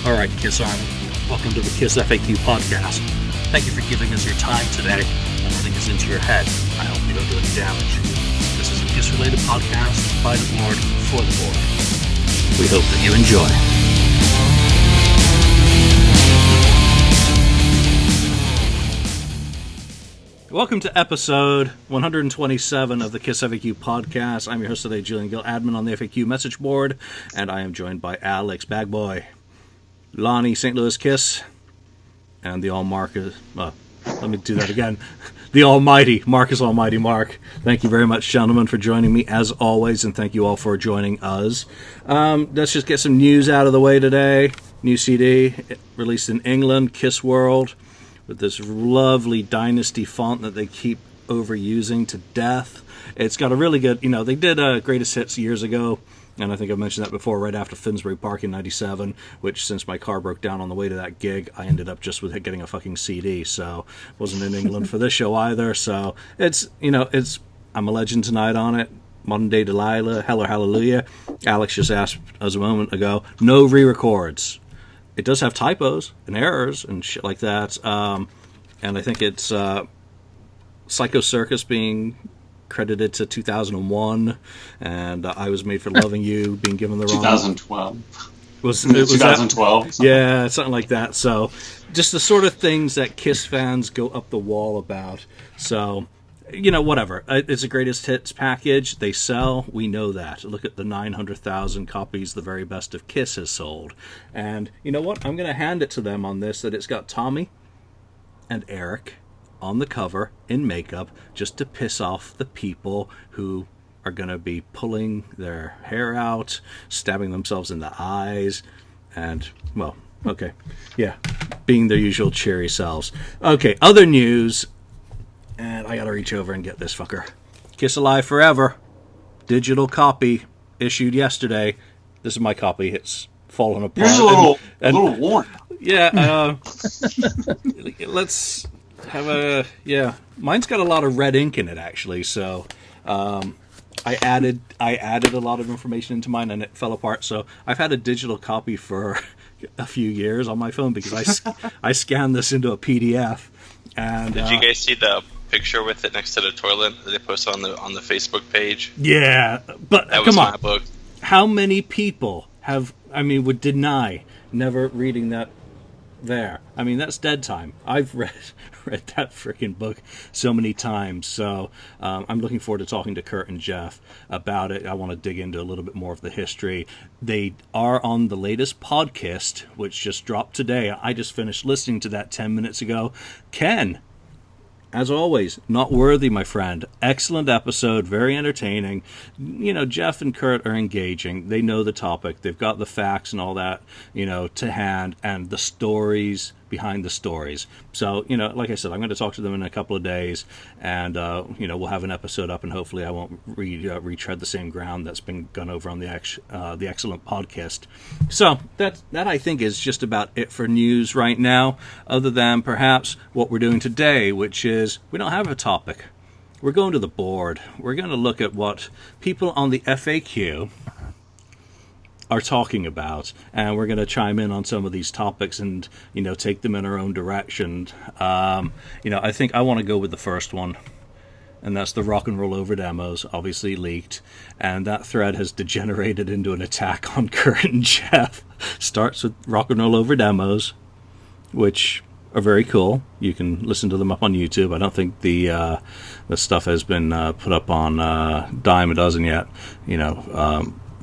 All right, Kiss Army, welcome to the KISSFAQ podcast. Thank you for giving us your time today and letting us into your head. I hope we don't do any damage. This is a KISS-related podcast by the board for the board. We hope that you enjoy. Welcome to episode 127 of the KISSFAQ podcast. I'm your host today, Julian, admin on the FAQ Message Board, and I am joined by Alex, Bagboy, Lonnie, St. Louis Kiss, and the Marcus. Let me do that again. The Almighty, Marcus Almighty Mark. Thank you very much, gentlemen, for joining me, as always, and thank you all for joining us. Let's just get some news out of the way today. New CD, released in England, Kiss World, with this lovely Dynasty font that they keep overusing to death. It's got a really good, they did Greatest Hits years ago, and I think I mentioned that before, right after Finsbury Park in 97, which, since my car broke down on the way to that gig, I ended up just with getting a fucking CD, so wasn't in England for this show either. So it's I'm a Legend Tonight on it, Modern Day Delilah, Hell or Hallelujah. Alex just asked us a moment ago, no re-records. It does have typos and errors and shit like that, and I think it's Psycho Circus being credited to 2001, and I Was Made for Loving You being given the wrong... 2012. It was 2012? Yeah, something like that. So, just the sort of things that Kiss fans go up the wall about. So, whatever. It's a greatest hits package. They sell. We know that. Look at the 900,000 copies the very best of Kiss has sold. And you know what? I'm going to hand it to them on this, that it's got Tommy and Eric on the cover in makeup just to piss off the people who are going to be pulling their hair out, stabbing themselves in the eyes, and, well, okay. Yeah, being their usual cheery selves. Okay, other news, and I got to reach over and get this fucker. Kiss Alive Forever, digital copy, issued yesterday. This is my copy. It's fallen apart. Here's a little worn. Yeah, let's have a... Yeah, mine's got a lot of red ink in it, actually, so I added a lot of information into mine, and it fell apart. So I've had a digital copy for a few years on my phone because I scanned this into a PDF. And did you guys see the picture with it next to the toilet that they posted on the Facebook page? Yeah, but that come was on, my book. How many people would deny never reading that? There, that's dead time. I've read that freaking book so many times, so I'm looking forward to talking to Kurt and Jeff about it. I want to dig into a little bit more of the history. They are on the latest podcast, which just dropped today. I just finished listening to that 10 minutes ago. Ken, as always, not worthy, my friend. Excellent episode, very entertaining. Jeff and Kurt are engaging. They know the topic. They've got the facts and all that, to hand, and the stories behind the stories. So, like I said, I'm going to talk to them in a couple of days, and, we'll have an episode up, and hopefully I won't retread the same ground that's been gone over on the excellent podcast. So, that I think is just about it for news right now, other than perhaps what we're doing today, which is we don't have a topic. We're going to the board. We're going to look at what people on the FAQ are talking about, and we're going to chime in on some of these topics and take them in our own direction. I think I want to go with the first one, and that's the rock and roll over demos, obviously leaked, and that thread has degenerated into an attack on Kurt and Jeff. Starts with rock and roll over demos, which are very cool. You can listen to them up on YouTube. I don't think the stuff has been put up on Dime a Dozen yet,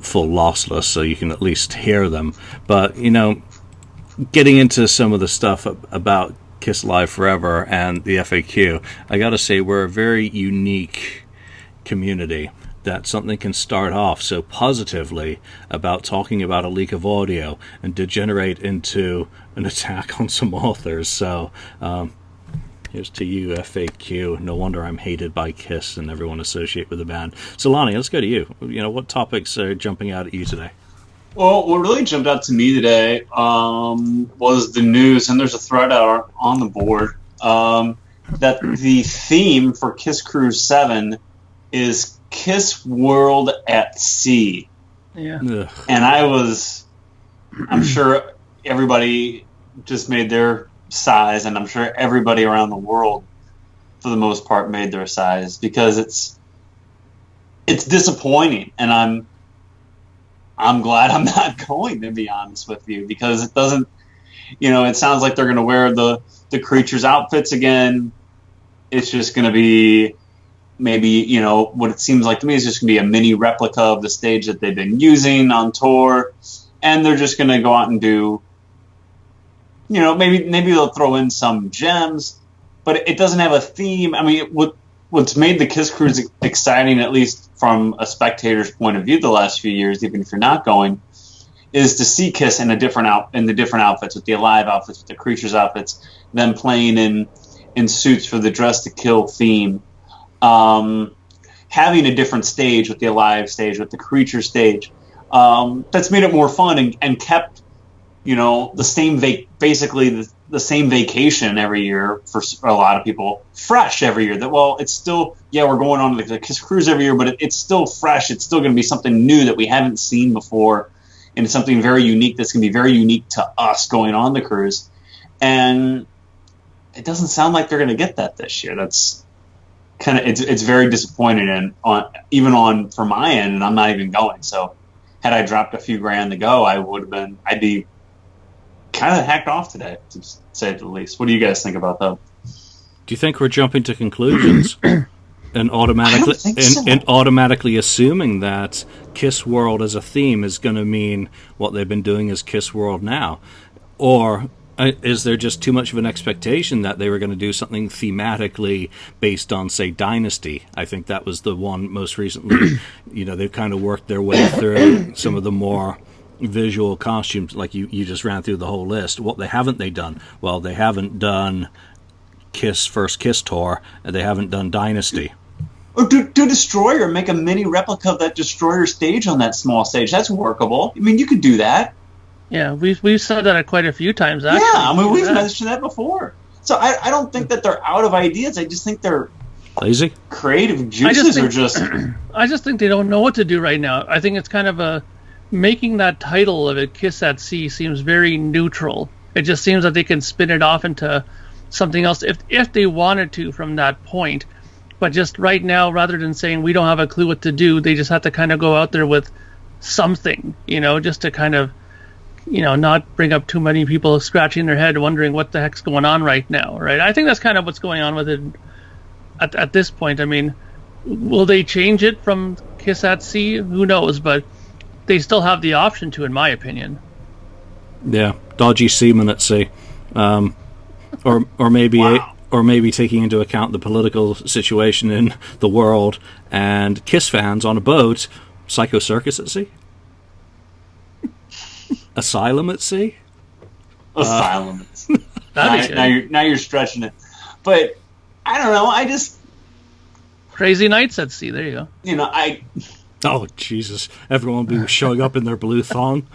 full lossless, so you can at least hear them. But, getting into some of the stuff about Kiss Live Forever and the FAQ, I gotta say we're a very unique community that something can start off so positively about talking about a leak of audio and degenerate into an attack on some authors. So here's to you, FAQ. No wonder I'm hated by Kiss and everyone associated with the band. So Lonnie, let's go to you. What topics are jumping out at you today? Well, what really jumped out to me today was the news, and there's a thread out on the board, that the theme for Kiss Cruise 7 is Kiss World at Sea. Yeah. And I'm sure everybody just made their size, and I'm sure everybody around the world, for the most part, made their size, because it's disappointing, and I'm glad I'm not going, to be honest with you, because it doesn't, it sounds like they're going to wear the creatures' outfits again. It's just going to be maybe, what it seems like to me is just going to be a mini replica of the stage that they've been using on tour, and they're just going to go out and do, maybe they'll throw in some gems, but it doesn't have a theme. I mean, what's made the Kiss Cruise exciting, at least from a spectator's point of view, the last few years, even if you're not going, is to see Kiss in the different outfits, with the Alive outfits, with the Creatures outfits, them playing in suits for the Dress to Kill theme, having a different stage with the Alive stage, with the Creature stage. That's made it more fun and kept, the same basically the same vacation every year for a lot of people, fresh every year. It's still, we're going on the Kiss Cruise every year, but it's still fresh. It's still going to be something new that we haven't seen before, and it's something very unique that's going to be very unique to us going on the cruise. And it doesn't sound like they're going to get that this year. That's kind of, it's very disappointing, and for my end, and I'm not even going. So had I dropped a few grand to go, I'd be kind of hacked off today, to say the least. What do you guys think about that? Do you think we're jumping to conclusions and automatically assuming that Kiss World as a theme is going to mean what they've been doing as Kiss World now? Or is there just too much of an expectation that they were going to do something thematically based on, say, Dynasty? I think that was the one most recently. They've kind of worked their way through some of the more visual costumes, like you just ran through the whole list. What haven't they done? Well, they haven't done Kiss First Kiss Tour, and they haven't done Dynasty. Or do Destroyer, make a mini replica of that Destroyer stage on that small stage. That's workable. I mean, you could do that. Yeah, we've said that quite a few times, actually. Yeah, I mean, we've mentioned that before. So I don't think that they're out of ideas. I just think they're lazy. Creative juices are just... I just think they don't know what to do right now. I think it's kind of making that title of it, Kiss at Sea, seems very neutral. It just seems that they can spin it off into something else if they wanted to from that point. But just right now, rather than saying we don't have a clue what to do, they just have to kind of go out there with something, just to kind of, not bring up too many people scratching their head wondering what the heck's going on right now, right? I think that's kind of what's going on with it at this point. I mean, will they change it from Kiss at Sea? Who knows, but they still have the option to, in my opinion. Yeah, dodgy seamen at sea, or maybe Wow. or maybe taking into account the political situation in the world and Kiss fans on a boat, Psycho Circus at sea, Asylum at sea, Asylum. That'd be good. Now you're stretching it, but I don't know. I just Crazy Nights at Sea. There you go. Oh, Jesus. Everyone will be showing up in their blue thong.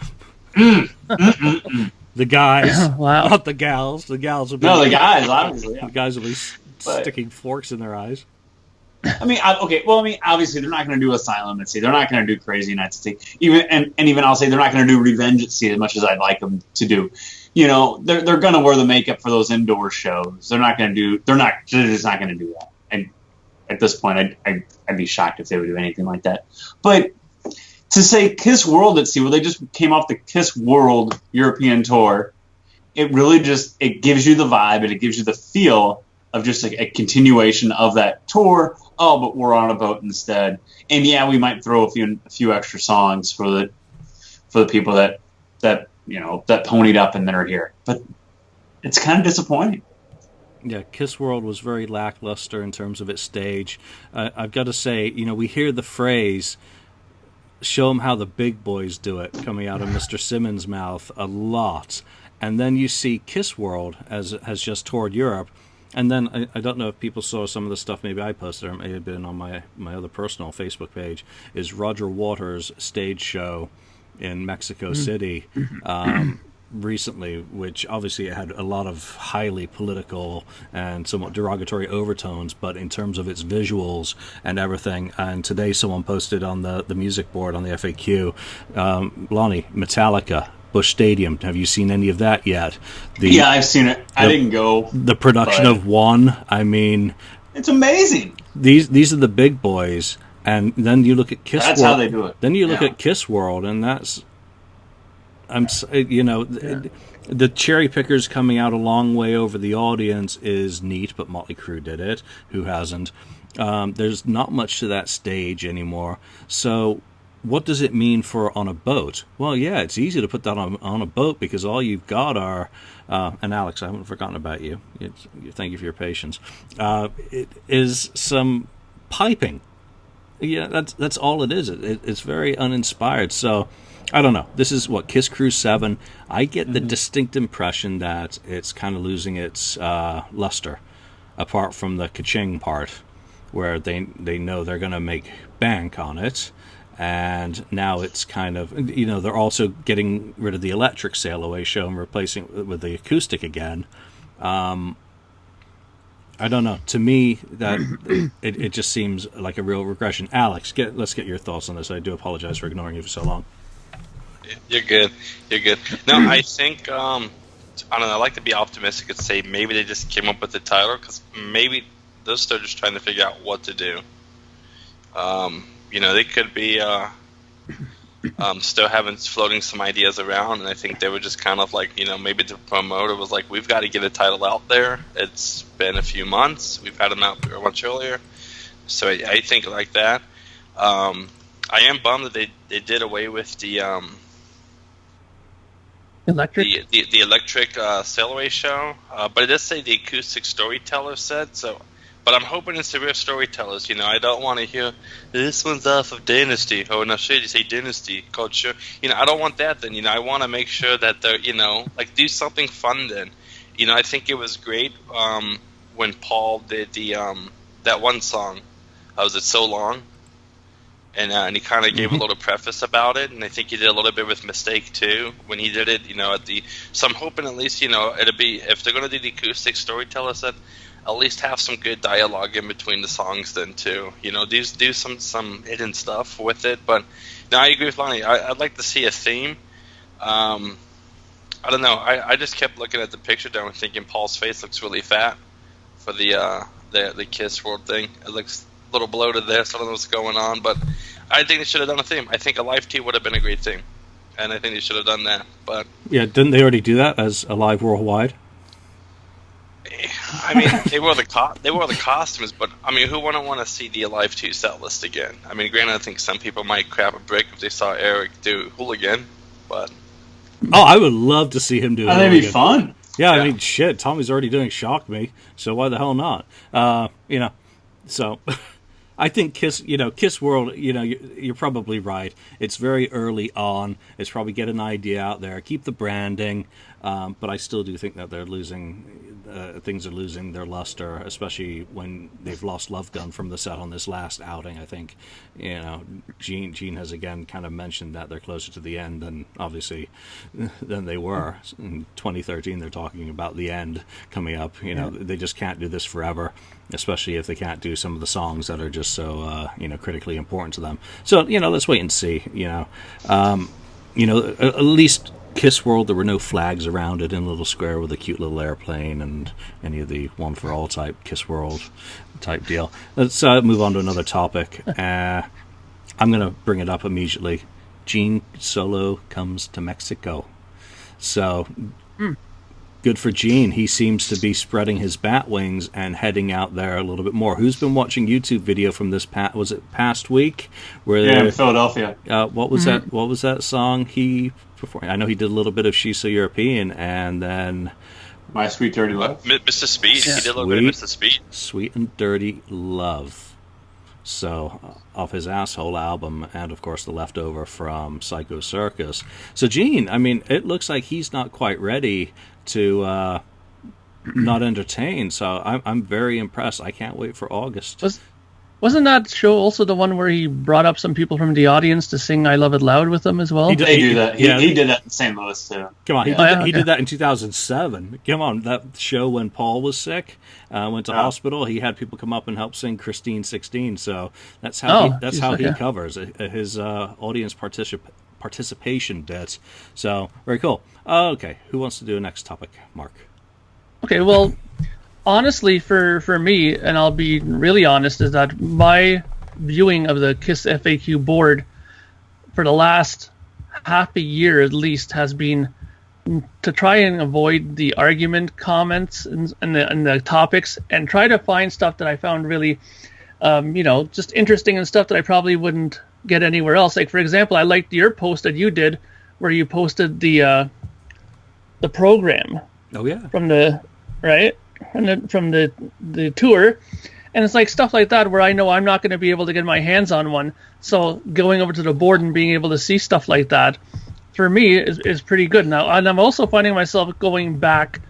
The guys. Wow. Not the gals. The gals will be... No, the guys, obviously. Yeah. The guys will be sticking forks in their eyes. I mean, obviously they're not going to do Asylum at Sea. They're not going to do Crazy Nights at Sea. Even I'll say they're not going to do Revenge at Sea as much as I'd like them to do. They're going to wear the makeup for those indoor shows. They're just not going to do that. And at this point, I'd be shocked if they would do anything like that. But to say Kiss World at Sea, well, they just came off the Kiss World European tour. It really it gives you the vibe and it gives you the feel of just a continuation of that tour. Oh, but we're on a boat instead. And yeah, we might throw a few extra songs for the people that ponied up and that are here. But it's kind of disappointing. Yeah, Kiss World was very lackluster in terms of its stage. I've got to say, we hear the phrase, show them how the big boys do it, coming out of Mr. Simmons' mouth a lot. And then you see Kiss World has just toured Europe. And then I don't know if people saw some of the stuff maybe I posted, or it may have been on my other personal Facebook page, is Roger Waters' stage show in Mexico City recently, which obviously had a lot of highly political and somewhat derogatory overtones, but in terms of its visuals and everything. And today someone posted on the music board on the FAQ, Lonnie, Metallica, Busch Stadium. Have you seen any of that yet? Yeah, I've seen it. I didn't go. The production of One. I mean, it's amazing. These are the big boys, and then you look at Kiss That's World. how they do it. Then you look at Kiss World, and that's, the cherry pickers coming out a long way over the audience is neat, but Motley Crue did it. Who hasn't? There's not much to that stage anymore. So what does it mean for on a boat? Well, yeah, it's easy to put that on a boat because all you've got are, and Alex, I haven't forgotten about you. Thank you for your patience. It is some piping. Yeah, that's all it is. It's very uninspired. So I don't know. This is what Kiss Cruise 7. I get the distinct impression that it's kind of losing its luster, apart from the ka-ching part, where they know they're going to make bank on it, and now it's kind of, they're also getting rid of the electric sail away show and replacing it with the acoustic again. I don't know. To me, that it just seems like a real regression. Alex, let's get your thoughts on this. I do apologize for ignoring you for so long. You're good. No, I think I don't know. I like to be optimistic and say maybe they just came up with the title because maybe they're still just trying to figure out what to do. They could be still floating some ideas around, and I think they were just kind of like, maybe the promoter was like, we've got to get a title out there. It's been a few months. We've had them out there much earlier. So I think like that. I am bummed that they did away with the electric the electric sailaway show, but it does say the acoustic storyteller set. So, but I'm hoping it's the real storytellers. I don't want to hear this one's off of Dynasty. Oh, no, should you say Dynasty called show? I don't want that. Then I want to make sure that they're do something fun. Then, I think it was great when Paul did the that one song. Was it So Long? And he kind of gave a little preface about it, and I think he did a little bit with Mistake too when he did it. So I'm hoping at least it'll be, if they're going to do the acoustic storyteller set, at least have some good dialogue in between the songs then too. Do some hidden stuff with it. But no, I agree with Lonnie. I'd like to see a theme. I don't know. I just kept looking at the picture down and thinking Paul's face looks really fat for the Kiss World thing. It looks a little bloated there, so I don't know what's going on, but I think they should have done a theme. I think a live tee would have been a great theme, and I think they should have done that. But yeah, didn't they already do that as a live worldwide? I mean, they wore the costumes, but I mean, who wouldn't want to see the Alive 2 set list again? I mean, granted, I think some people might crap a brick if they saw Eric do Hooligan, but I would love to see him do. That'd be fun. Yeah, I mean, shit, Tommy's already doing Shock Me, so why the hell not? So I think Kiss World, you're probably right. It's very early on. It's probably get an idea out there, keep the branding, but I still do think that they're losing, things are losing their luster, especially when they've lost Love Gun from the set on this last outing. I think, Gene has again kind of mentioned that they're closer to the end than they were. In 2013, they're talking about the end coming up. They just can't do this forever, especially if they can't do some of the songs that are just so critically important to them. So let's wait and see. At least Kiss World, there were no flags around it in a little square with a cute little airplane and any of the One for All type Kiss World type deal. Let's move on to another topic. I'm going to bring it up immediately. Gene Solo comes to Mexico. So good for Gene. He seems to be spreading his bat wings and heading out there a little bit more. Who's been watching YouTube video from this past week? In Philadelphia. What was that? What was that song he performed? I know he did a little bit of She's So European, and then My Sweet Dirty Love. Mr. Speed. Yeah. He did a little bit of Mr. Speed. Sweet and Dirty Love. So, off his Asshole album, and of course the leftover from Psycho Circus. So, Gene, I mean, it looks like he's not quite ready to not entertain. So, I'm very impressed. I can't wait for August. Wasn't that show also the one where he brought up some people from the audience to sing "I Love It Loud" with them as well? He did that. He did that in St. Louis too. Come on, he did that in 2007. Come on, that show when Paul was sick, went to hospital. He had people come up and help sing "Christine 16." So that's how he covers. His audience participation bit. So very cool. Okay, who wants to do the next topic? Mark. Okay, well, honestly, for me, and I'll be really honest, is that my viewing of the KISSFAQ board for the last half a year at least has been to try and avoid the argument comments and the topics, and try to find stuff that I found really, just interesting and stuff that I probably wouldn't get anywhere else. Like, for example, I liked your post that you did where you posted the program. Oh yeah. From the tour, and it's like stuff like that where I know I'm not going to be able to get my hands on one. So going over to the board and being able to see stuff like that, for me, is pretty good now. And I'm also finding myself going back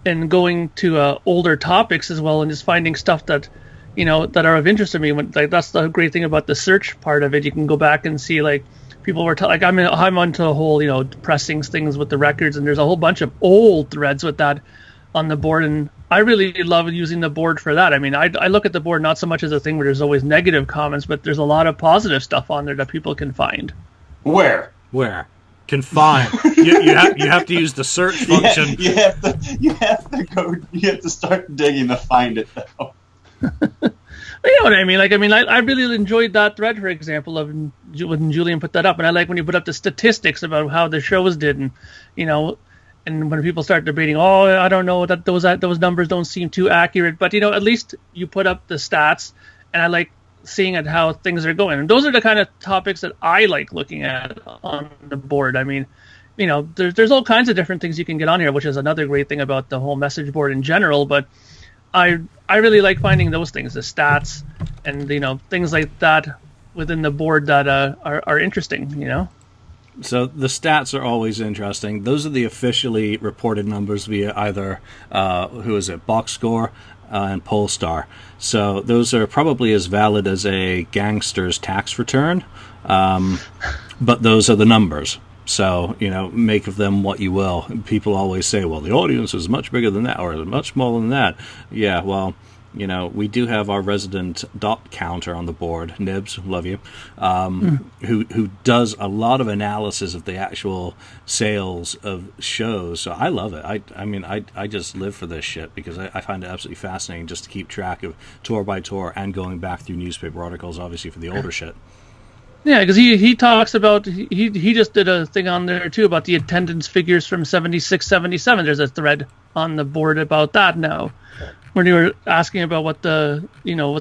and going to older topics as well, and just finding stuff that that are of interest to me. Like, that's the great thing about the search part of it. You can go back and see, like, people were like, I'm onto a whole depressing things with the records, and there's a whole bunch of old threads with that on the board, and I really love using the board for that. I mean, I look at the board not so much as a thing where there's always negative comments, but there's a lot of positive stuff on there that people can find. Where can find? you have to use the search function. You have to start digging to find it though. You know what I mean? I really enjoyed that thread, for example, of when Julian put that up, and I like when you put up the statistics about how the shows did, and and when people start debating, I don't know, that those numbers don't seem too accurate, but at least you put up the stats, and I like seeing at how things are going. And those are the kind of topics that I like looking at on the board. I mean, there's all kinds of different things you can get on here, which is another great thing about the whole message board in general, but I really like finding those things, the stats and things like that within the board that are interesting, So the stats are always interesting. Those are the officially reported numbers via either Box Score and Polestar. So those are probably as valid as a gangster's tax return, but those are the numbers. So, make of them what you will. People always say, well, the audience is much bigger than that, or much smaller than that. Yeah, well, we do have our resident dot counter on the board, Nibs, love you, who does a lot of analysis of the actual sales of shows. So I love it. I just live for this shit because I find it absolutely fascinating just to keep track of tour by tour and going back through newspaper articles, obviously, for the older shit. Yeah, because he talks about, he just did a thing on there too about the attendance figures from 76, 77. There's a thread on the board about that now, when you were asking about what the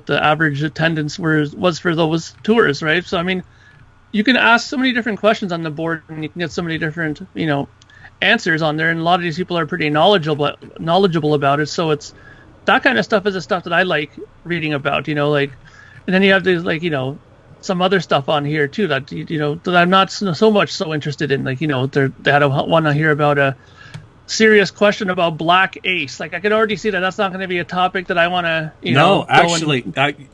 average attendance was for those tours, right? So I mean, you can ask so many different questions on the board, and you can get so many different answers on there, and a lot of these people are pretty knowledgeable about it. So it's that kind of stuff is the stuff that I like reading about, and then you have these some other stuff on here too that that I'm not so interested in. Like, they had one on here about a serious question about Black Ace. Like, I can already see that that's not going to be a topic that I want to No, actually,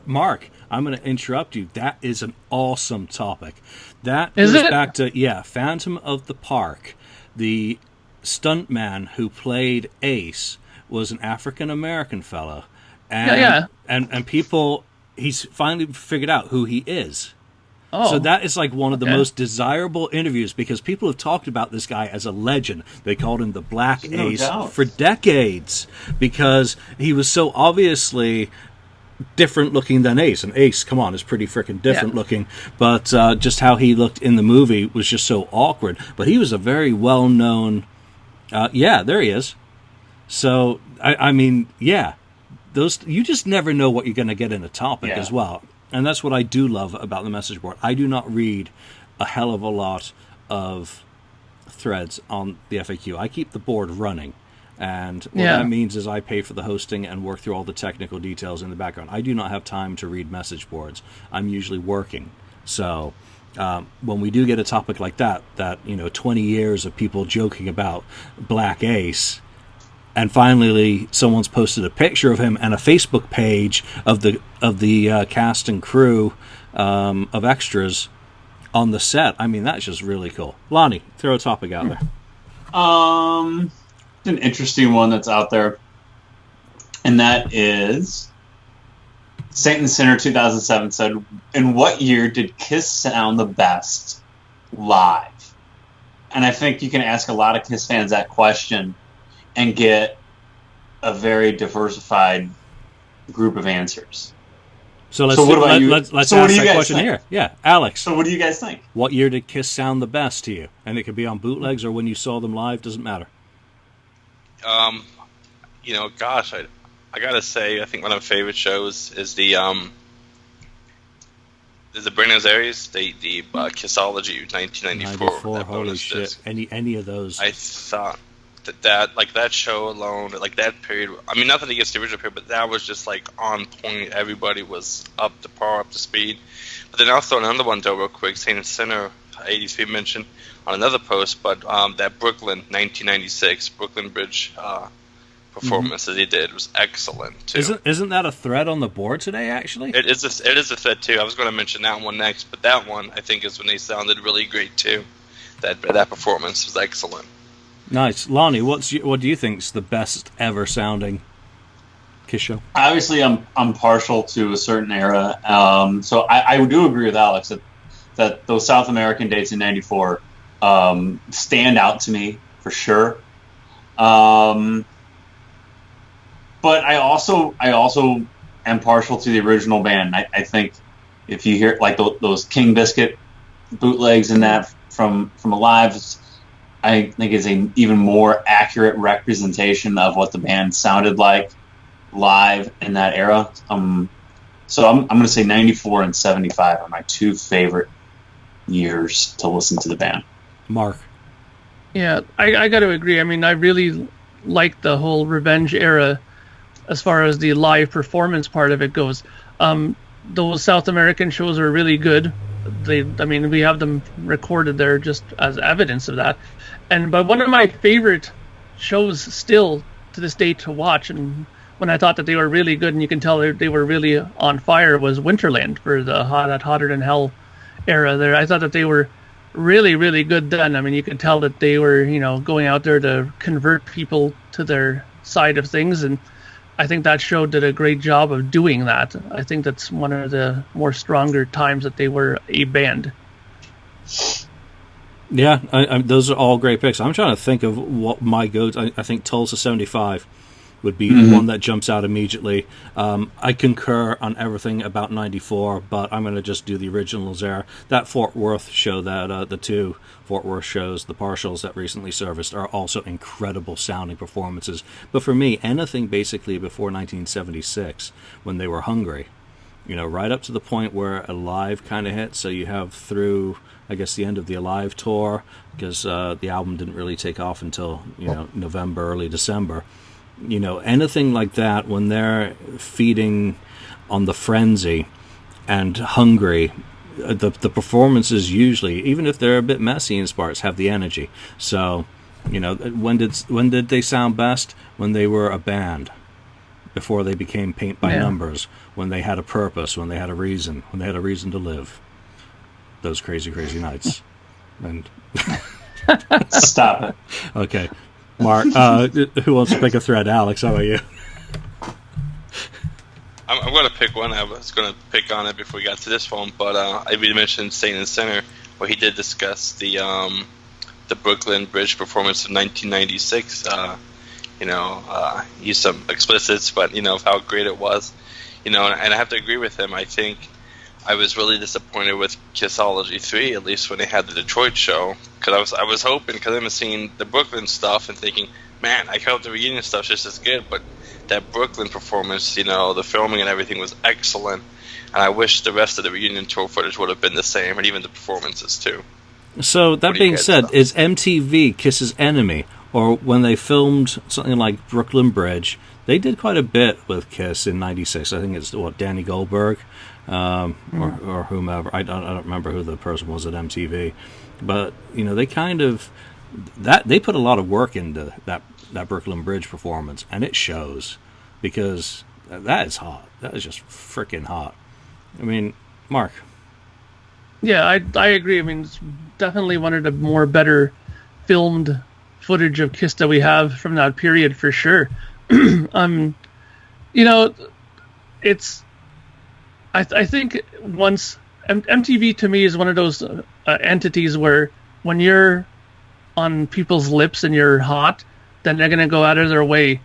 Mark, I'm going to interrupt you. That is an awesome topic. That goes back to Phantom of the Park. The stuntman who played Ace was an African American fella, and and people, he's finally figured out who he is. Oh. So that is like one of the most desirable interviews, because people have talked about this guy as a legend. They called him the Black Ace for decades because he was so obviously different looking than Ace. And Ace, come on, is pretty freaking different looking. But just how he looked in the movie was just so awkward. But he was a very well-known... there he is. So, I mean, those, you just never know what you're going to get in a topic as well. And that's what I do love about the message board. I do not read a hell of a lot of threads on the FAQ. I keep the board running. And what that means is I pay for the hosting and work through all the technical details in the background. I do not have time to read message boards. I'm usually working. So when we do get a topic like that 20 years of people joking about Black Ace, and finally someone's posted a picture of him and a Facebook page of the cast and crew of extras on the set. I mean, that's just really cool. Lonnie, throw a topic out there. An interesting one that's out there, and that is Saint and Sinner 2007 said, in what year did Kiss sound the best live? And I think you can ask a lot of Kiss fans that question and get a very diversified group of answers. So let's what about you? Let's So what ask do you that guys question think? here. Yeah, Alex. So what do you guys think? What year did Kiss sound the best to you? And it could be on bootlegs or when you saw them live. Doesn't matter. Gosh, I gotta say, I think one of my favorite shows is the Buenos Aires, the Kissology 1994. 94, that holy bonus shit. disc. Any of those. I thought that show alone, like that period, I mean, nothing against the original period, but that was just like on point. Everybody was up to par, up to speed. But then I'll throw another one though real quick. Saint and Sinner, 83 mentioned on another post, but that Brooklyn 1996 Brooklyn Bridge performance that he did was excellent too. Isn't that a thread on the board today? Actually, it is a thread too. I was going to mention that one next, but that one I think is when they sounded really great too. That performance was excellent. Nice, Lonnie. What do you think's the best ever sounding Kiss show? Obviously, I'm partial to a certain era, so I do agree with Alex that those South American dates in '94 stand out to me for sure. But I also am partial to the original band. I think if you hear like those King Biscuit bootlegs and that from Alive, I think is an even more accurate representation of what the band sounded like live in that era. So I'm going to say 94 and 75 are my two favorite years to listen to the band. Mark. Yeah, I got to agree. I mean, I really like the whole Revenge era as far as the live performance part of it goes. Those South American shows are really good. We have them recorded there just as evidence of that. But one of my favorite shows still to this day to watch, and when I thought that they were really good and you can tell they were really on fire, was Winterland for the Hotter Than Hell era there. I thought that they were really, really good then. I mean, you could tell that they were, going out there to convert people to their side of things, and I think that show did a great job of doing that. I think that's one of the more stronger times that they were a band. Yeah, those are all great picks. I'm trying to think of what my go-to. I think Tulsa 75 would be the one that jumps out immediately. I concur on everything about 94, but I'm going to just do the originals there. That Fort Worth show, the two Fort Worth shows, the partials that recently serviced, are also incredible sounding performances. But for me, anything basically before 1976, when they were hungry, right up to the point where Alive kind of hit, so you have through, I guess, the end of the Alive tour, because the album didn't really take off until, November, early December. Anything like that, when they're feeding on the frenzy and hungry, the performances usually, even if they're a bit messy in parts, have the energy. So, when did they sound best? When they were a band, before they became paint by numbers, when they had a purpose, when they had a reason to live. Those crazy, crazy nights. And Stop it. Okay. Mark, who wants to pick a thread? Alex, how about you? I'm going to pick one. I was going to pick on it before we got to this one, but I mentioned Saint and Sinner, where he did discuss the Brooklyn Bridge performance of 1996. Used some explicits, but of how great it was. And I have to agree with him. I think I was really disappointed with Kissology 3, at least when they had the Detroit show, because I was hoping, because I was seeing the Brooklyn stuff and thinking, man, I hope the reunion stuff's just as good, but that Brooklyn performance, the filming and everything was excellent, and I wish the rest of the reunion tour footage would have been the same, and even the performances too. So, that being said, is MTV Kiss's enemy? Or when they filmed something like Brooklyn Bridge, they did quite a bit with Kiss in '96. I think it's Danny Goldberg or whomever. I don't remember who the person was at MTV, but they kind of they put a lot of work into that Brooklyn Bridge performance, and it shows, because that is hot. That is just freaking hot. I mean, Mark. Yeah, I agree. I mean, it's definitely one of the more better filmed footage of Kiss that we have from that period, for sure. It's I think once MTV to me is one of those entities where when you're on people's lips and you're hot, then they're going to go out of their way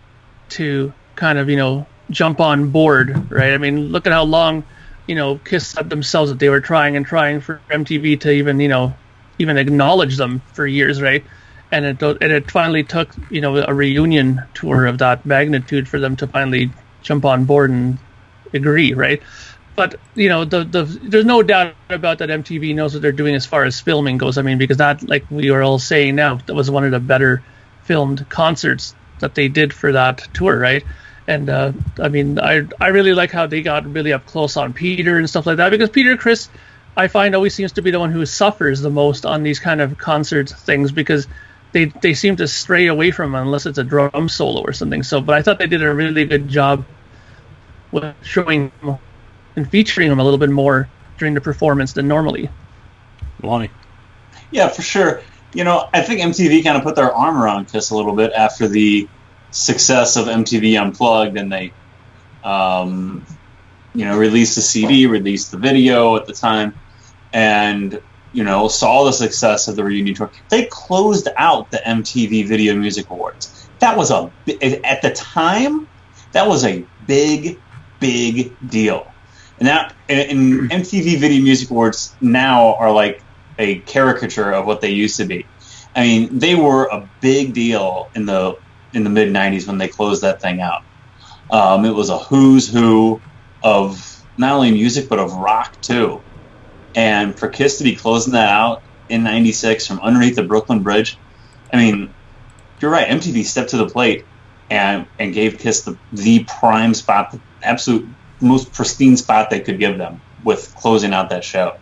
to kind of, jump on board, right? I mean, look at how long, Kiss said themselves that they were trying for MTV to even acknowledge them for years, right? And it finally took, a reunion tour of that magnitude for them to finally jump on board and agree, right? But there's no doubt about that MTV knows what they're doing as far as filming goes. I mean, because that, like we are all saying now, that was one of the better filmed concerts that they did for that tour, right? And I mean, I really like how they got really up close on Peter and stuff like that, because Peter Criss, I find, always seems to be the one who suffers the most on these kind of concert things, because they seem to stray away from him unless it's a drum solo or something. So, but I thought they did a really good job with showing and featuring him a little bit more during the performance than normally. Lonnie. Yeah, for sure. I think MTV kind of put their arm around Kiss a little bit after the success of MTV Unplugged, and they, released the CD, released the video at the time, and, saw the success of the reunion tour. They closed out the MTV Video Music Awards. That was at the time, that was a big, big deal. And that, and MTV Video Music Awards now are like a caricature of what they used to be. I mean, they were a big deal in the mid '90s when they closed that thing out. It was a who's who of not only music but of rock too. And for Kiss to be closing that out in '96 from underneath the Brooklyn Bridge, I mean, you're right. MTV stepped to the plate and gave Kiss the prime spot, the absolute most pristine spot they could give them with closing out that show.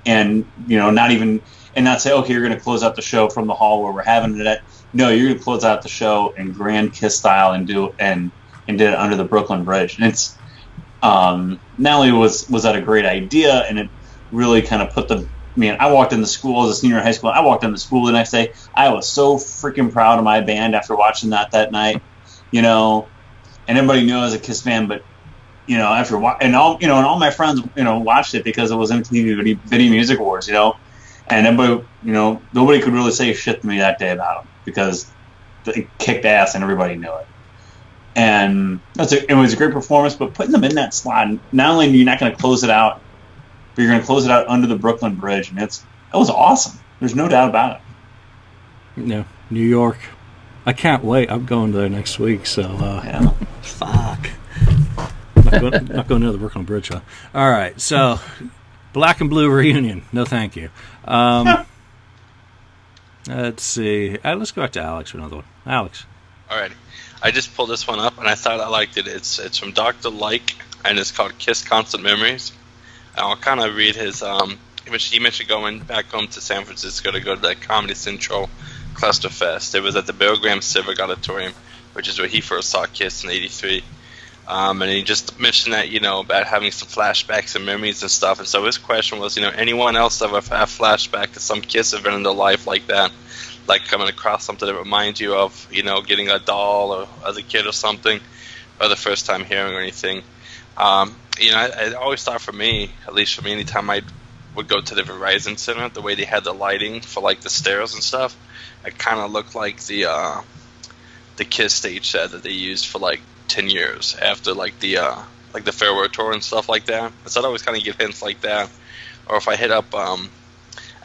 And not say, okay, you're going to close out the show from the hall where we're having it at. No, you're going to close out the show in grand Kiss style and did it under the Brooklyn Bridge. And it's not only was that a great idea, and it really kind of put I walked into school as a senior in high school. I walked into school the next day. I was so freaking proud of my band after watching that night, and everybody knew I was a Kiss fan, but after and all my friends, watched it because it was MTV Video Music Awards, and everybody, nobody could really say shit to me that day about them because they kicked ass and everybody knew it. And it was a great performance, but putting them in that slot, not only are you not going to close it out, but you're going to close it out under the Brooklyn Bridge, and that was awesome. There's no doubt about it. No, New York. I can't wait. I'm going there next week, so yeah. Fuck. Not going near the Brooklyn Bridge, huh? All right, so Black and Blue reunion. No, thank you. Let's see. Let's go back to Alex for another one. Alex. All right. I just pulled this one up, and I thought I liked it. It's from Dr. Like, and it's called Kiss Constant Memories. And I'll kind of read his... he mentioned going back home to San Francisco to go to the Comedy Central Cluster Fest. It was at the Bill Graham Civic Auditorium, which is where he first saw Kiss in '83. And he just mentioned that, about having some flashbacks and memories and stuff. And so his question was, anyone else ever have flashback to some Kiss event in their life like that? Like coming across something that reminds you of, getting a doll or as a kid or something, or the first time hearing or anything. I always thought for me, at least for me, anytime I would go to the Verizon Center, the way they had the lighting for like the stairs and stuff, it kind of looked like the Kiss stage set that they used for like 10 years after like the farewell tour and stuff like that. So I'd always kind of give hints like that. Or if I hit up,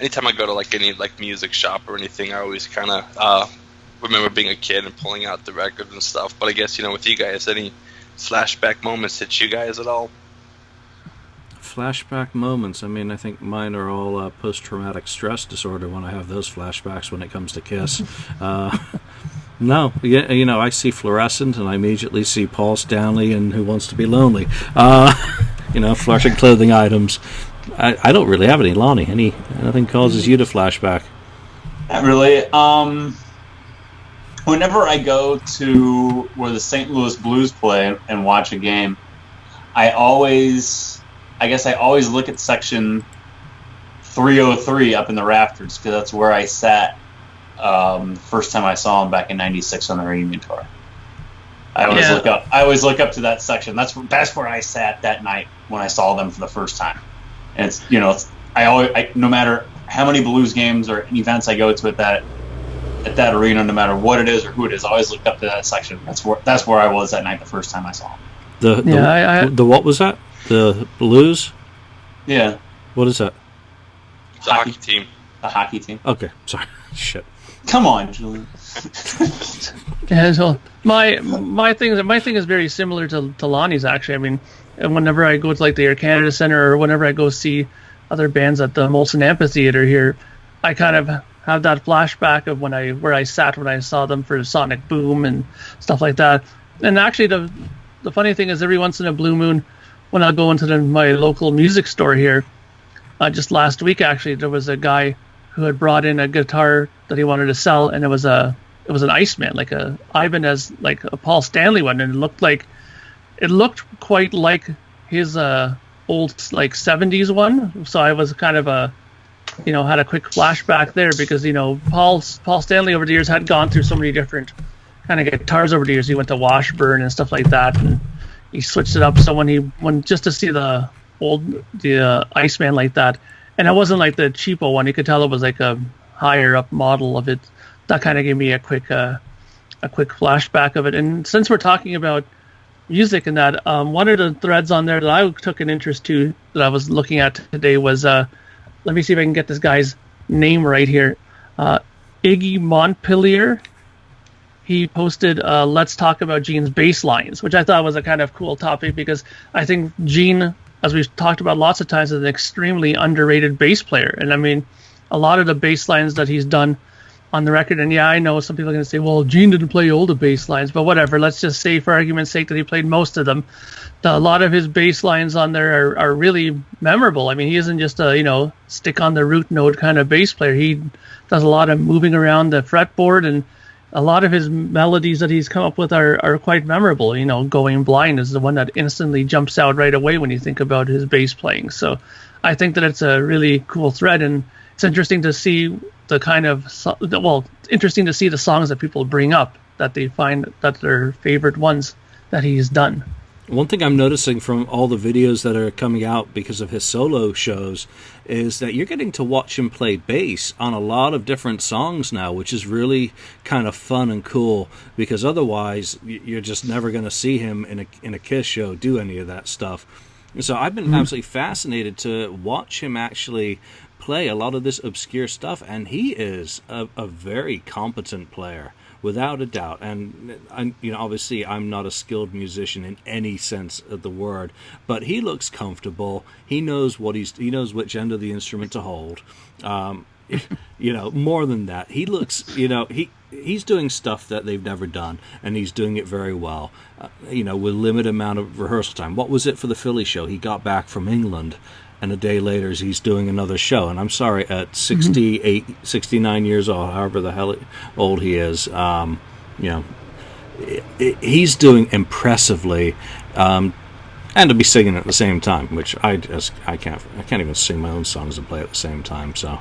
anytime I go to like any like music shop or anything, I always kind of remember being a kid and pulling out the records and stuff. But I guess, with you guys, any flashback moments hit you guys at all? Flashback moments. I mean, I think mine are all post-traumatic stress disorder when I have those flashbacks when it comes to Kiss. No, I see Fluorescent and I immediately see Paul Stanley and Who Wants to Be Lonely. Flashing clothing items. I don't really have any. Lonnie, anything causes you to flashback? Not really. Whenever I go to where the St. Louis Blues play and watch a game, I always look at section 303 up in the rafters because that's where I sat first time I saw him back in '96 on the reunion tour. I always look up to that section. That's where I sat that night when I saw them for the first time. And it's I no matter how many Blues games or events I go to at that at that arena, no matter what it is or who it is. I always looked up to that section. That's where I was that night the first time I saw him. The what was that? The Blues? Yeah. What is that? It's a hockey team. A hockey team. Okay, sorry. Shit. Come on, Julian. Yeah, so my thing is very similar to Lonnie's, actually. I mean, whenever I go to like the Air Canada Centre or whenever I go see other bands at the Molson Amphitheatre here, I kind of have that flashback of where I sat when I saw them for Sonic Boom and stuff like that. And actually, the funny thing is, every once in a blue moon, when I go into my local music store here, just last week actually, there was a guy who had brought in a guitar that he wanted to sell, and it was an Iceman, like a Ibanez, like a Paul Stanley one, and it looked quite like his old like 70s one. So I was kind of had a quick flashback there, because Paul Stanley over the years had gone through so many different kind of guitars over the years. He went to Washburn and stuff like that, and he switched it up. So when he went just to see the Iceman like that, and it wasn't like the cheapo one, you could tell it was like a higher up model of it. That kind of gave me a quick flashback of it. And since we're talking about music and that, one of the threads on there that I took an interest to, that I was looking at today, was let me see if I can get this guy's name right here. Iggy Montpelier. He posted Let's Talk About Gene's bass lines, which I thought was a kind of cool topic, because I think Gene, as we've talked about lots of times, is an extremely underrated bass player. And I mean, a lot of the bass lines that he's done on the record, and yeah, I know some people are going to say, well, Gene didn't play all the bass lines, but whatever. Let's just say, for argument's sake, that he played most of them. A lot of his bass lines on there are really memorable. I mean, he isn't just a stick on the root note kind of bass player. He does a lot of moving around the fretboard, and a lot of his melodies that he's come up with are quite memorable. Going Blind is the one that instantly jumps out right away when you think about his bass playing. So I think that it's a really cool thread, and it's interesting to see interesting to see the songs that people bring up that they find that they're favorite ones that he's done. One thing I'm noticing from all the videos that are coming out because of his solo shows is that you're getting to watch him play bass on a lot of different songs now, which is really kind of fun and cool, because otherwise you're just never going to see him in a Kiss show do any of that stuff. And so I've been absolutely fascinated to watch him actually play a lot of this obscure stuff, and he is a very competent player, without a doubt. And obviously I'm not a skilled musician in any sense of the word, but he looks comfortable. He knows he knows which end of the instrument to hold. More than that, he looks, he's doing stuff that they've never done, and he's doing it very well, with limited amount of rehearsal time. What was it for the Philly show? He got back from England, and a day later he's doing another show. And I'm sorry, at 68, 69 years old, however the hell old he is, he's doing impressively, and to be singing at the same time, which I can't even sing my own songs and play at the same time. So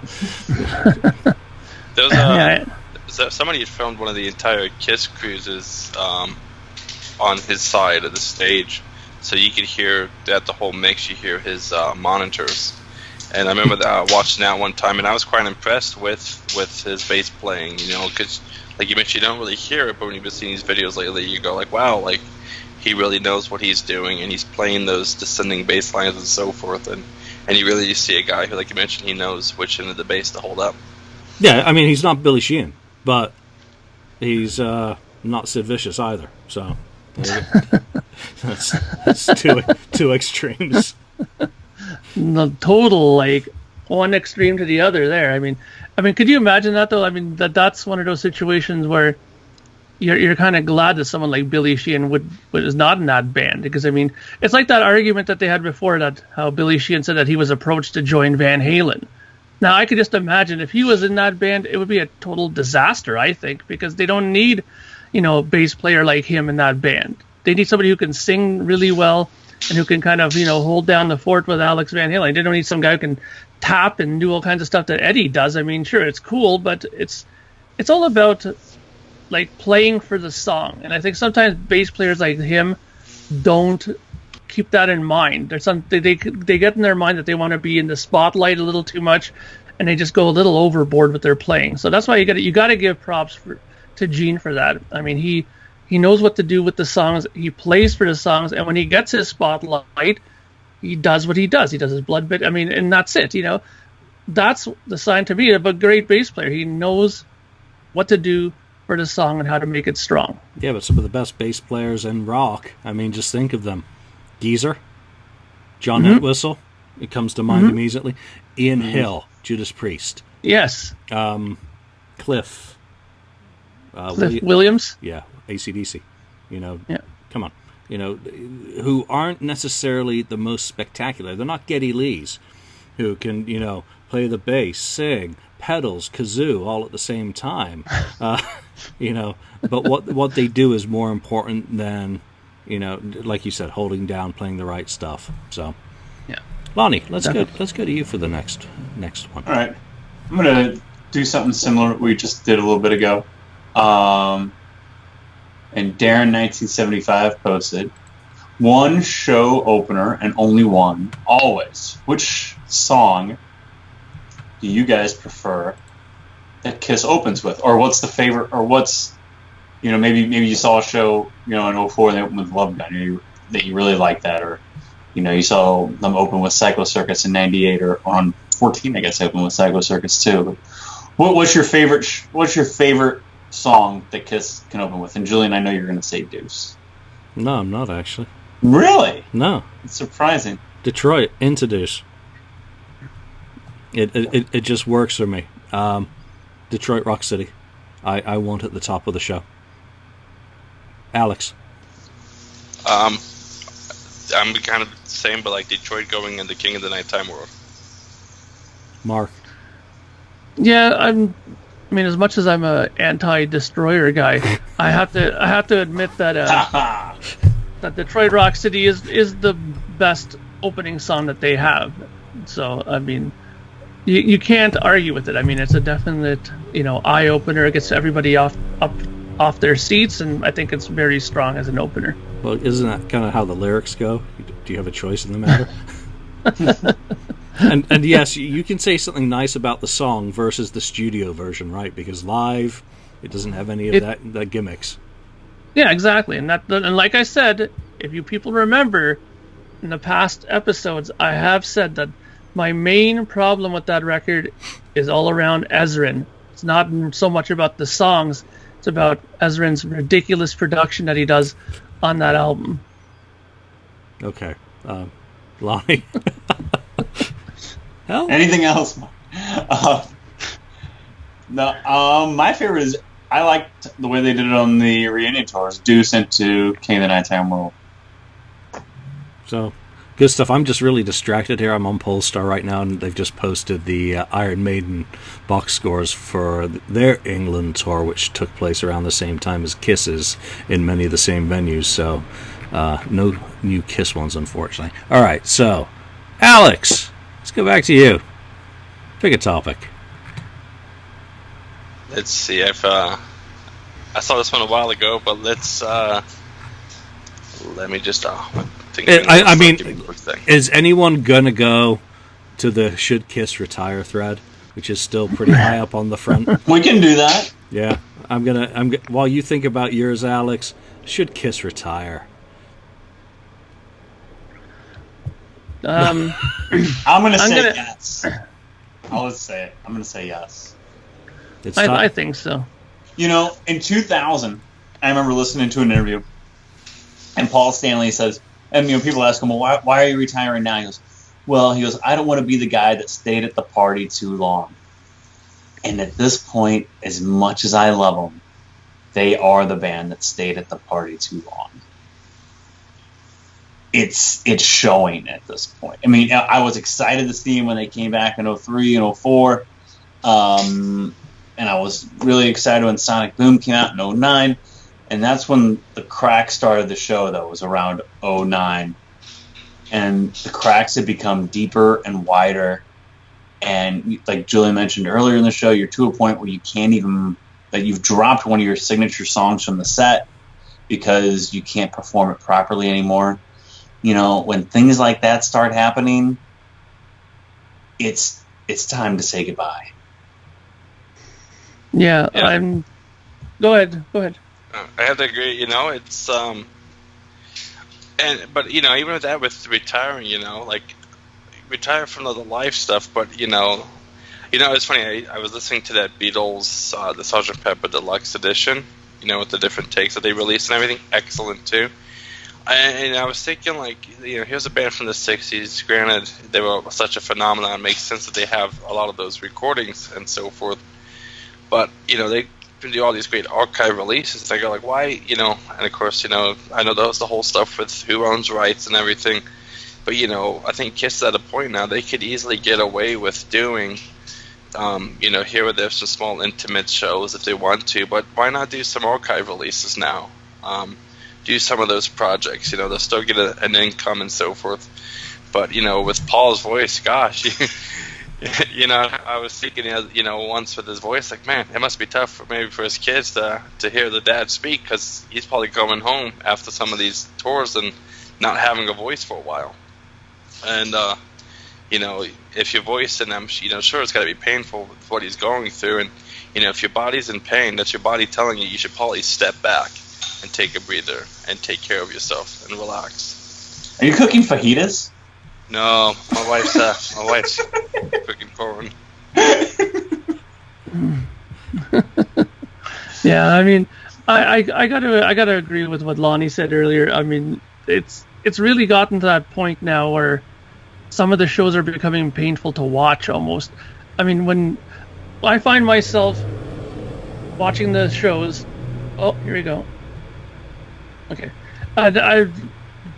somebody had filmed one of the entire Kiss cruises on his side of the stage, so you could hear that the whole mix. You hear his monitors, and I remember watching that one time, and I was quite impressed with his bass playing. Because like you mentioned, you don't really hear it, but when you've been seeing these videos lately, you go like, wow, like he really knows what he's doing, and he's playing those descending bass lines and so forth, and you really see a guy who, like you mentioned, he knows which end of the bass to hold up. Yeah, I mean, he's not Billy Sheehan, but he's not Sid Vicious either, so that's two extremes. The total, like, one extreme to the other there. I mean, could you imagine that, though? I mean, that's one of those situations where you're kind of glad that someone like Billy Sheehan is not in that band, because, I mean, it's like that argument that they had before, that how Billy Sheehan said that he was approached to join Van Halen. Now, I could just imagine if he was in that band, it would be a total disaster, I think, because they don't need, a bass player like him in that band. They need somebody who can sing really well and who can kind of, hold down the fort with Alex Van Halen. They don't need some guy who can tap and do all kinds of stuff that Eddie does. I mean, sure, it's cool, but it's all about, like, playing for the song. And I think sometimes bass players like him don't keep that in mind. There's they get in their mind that they want to be in the spotlight a little too much, and they just go a little overboard with their playing. So that's why you got to give props to Gene for that. I mean, he knows what to do with the songs. He plays for the songs, and when he gets his spotlight, he does what he does. He does his blood bit. I mean, and that's it. You know, that's the sign to me of a great bass player. He knows what to do for the song and how to make it strong. Yeah, but some of the best bass players in rock, I mean, just think of them. Geezer, John Entwistle, it comes to mind immediately. Ian Hill, Judas Priest. Yes. Cliff. Williams? Yeah, AC/DC. You know, yeah. Come on. You know, who aren't necessarily the most spectacular. They're not Geddy Lees, who can, you know, play the bass, sing, pedals, kazoo, all at the same time. You know, but what they do is more important than, you know, like you said, holding down, playing the right stuff. So, yeah, Lonnie, let's go to you for the next one. All right, I'm gonna do something similar we just did a little bit ago. And Darren 1975 posted one show opener and only one, always. Which song do you guys prefer that Kiss opens with, or what's the favorite, or what's, you know, maybe you saw a show, you know, in 2004 and they opened with Love Gun, that you really like that, or, you know, you saw them open with Psycho Circus in '98, or on 14, I guess they opened with Psycho Circus too. But what's your favorite song that Kiss can open with? And Julian, I know you're going to say Deuce. No, I'm not actually. Really? No. It's surprising. Detroit, into Deuce. It just works for me. Detroit Rock City. I want at the top of the show. Alex. I'm kind of the same, but like Detroit going in the King of the Nighttime World. Mark. Yeah, I mean, as much as I'm a anti-Destroyer guy, I have to admit that that Detroit Rock City is the best opening song that they have. So I mean, you can't argue with it. I mean, it's a definite, you know, eye opener. It gets everybody off their seats, and I think it's very strong as an opener. Well, isn't that kind of how the lyrics go? Do you have a choice in the matter? And yes, you can say something nice about the song versus the studio version, right? Because live, it doesn't have any of that gimmicks. Yeah, exactly. And like I said, if you people remember, in the past episodes, I have said that my main problem with that record is all around Ezrin. It's not so much about the songs; it's about Ezrin's ridiculous production that he does on that album. Okay, Lonnie. Hell? Anything else? No. My favorite is, I liked the way they did it on the reunion tours. Deuce into King of the Nighttime World. So, good stuff. I'm just really distracted here. I'm on Polestar right now, and they've just posted the Iron Maiden box scores for their England tour, which took place around the same time as Kiss's in many of the same venues. So, no new Kiss ones, unfortunately. All right, so, Alex, let's go back to you. Pick a topic. Let's see. I saw this one a while ago, but let's let me just. I mean, is anyone gonna go to the "Should Kiss Retire" thread, which is still pretty high up on the front? We can do that. Yeah, I'm gonna. While you think about yours, Alex, should Kiss retire? I'm gonna say yes. I'll just say it. I'm gonna say yes. I think so. You know, in 2000, I remember listening to an interview, and Paul Stanley says, and you know, people ask him, well, why are you retiring now? He goes, I don't want to be the guy that stayed at the party too long. And at this point, as much as I love them, they are the band that stayed at the party too long. It's showing at this point. I mean, I was excited to see them when they came back in 2003 and 2004. And I was really excited when Sonic Boom came out in 2009. And that's when the crack started the show, though. It was around 2009. And the cracks had become deeper and wider. And like Julian mentioned earlier in the show, you're to a point where you can't even, that you've dropped one of your signature songs from the set because you can't perform it properly anymore. You know, when things like that start happening, it's it's time to say goodbye. Yeah, Yeah. Go ahead. I have to agree. It's but even with that, with retiring, like retire from the life stuff. But it's funny. I was listening to that Beatles, the Sgt. Pepper Deluxe Edition. With the different takes that they released and everything, excellent too. And I was thinking, like, here's a band from the '60s. Granted, they were such a phenomenon. It makes sense that they have a lot of those recordings and so forth. But they can do all these great archive releases. I go like, why? And of course, I know the whole stuff with who owns rights and everything. But I think Kiss is at a point now they could easily get away with doing, here or there some small intimate shows if they want to. But why not do some archive releases now? Do some of those projects. They'll still get an income and so forth. But with Paul's voice, gosh, I was thinking, once with his voice, like, man, it must be tough maybe for his kids to hear the dad speak, because he's probably coming home after some of these tours and not having a voice for a while. And if your voice in them, sure, it's got to be painful with what he's going through. And if your body's in pain, that's your body telling you should probably step back and take a breather and take care of yourself and relax. Are you cooking fajitas? No, my wife's cooking corn. Yeah, I mean, I gotta agree with what Lonnie said earlier. I mean, it's really gotten to that point now where some of the shows are becoming painful to watch almost. I mean, when I find myself watching the shows, oh, here we go. Okay, I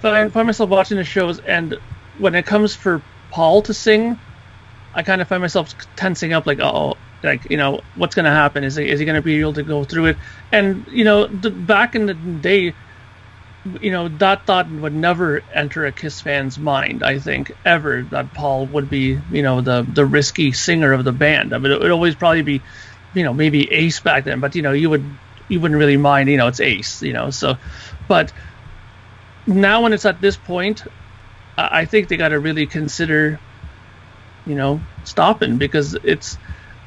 find myself watching the shows, and when it comes for Paul to sing, I kind of find myself tensing up, like, what's going to happen? Is he going to be able to go through it? And back in the day, that thought would never enter a Kiss fan's mind, I think, ever, that Paul would be, the risky singer of the band. I mean, it would always probably be, maybe Ace back then, but you wouldn't really mind, it's Ace, so. But now when it's at this point, I think they got to really consider, stopping, because it's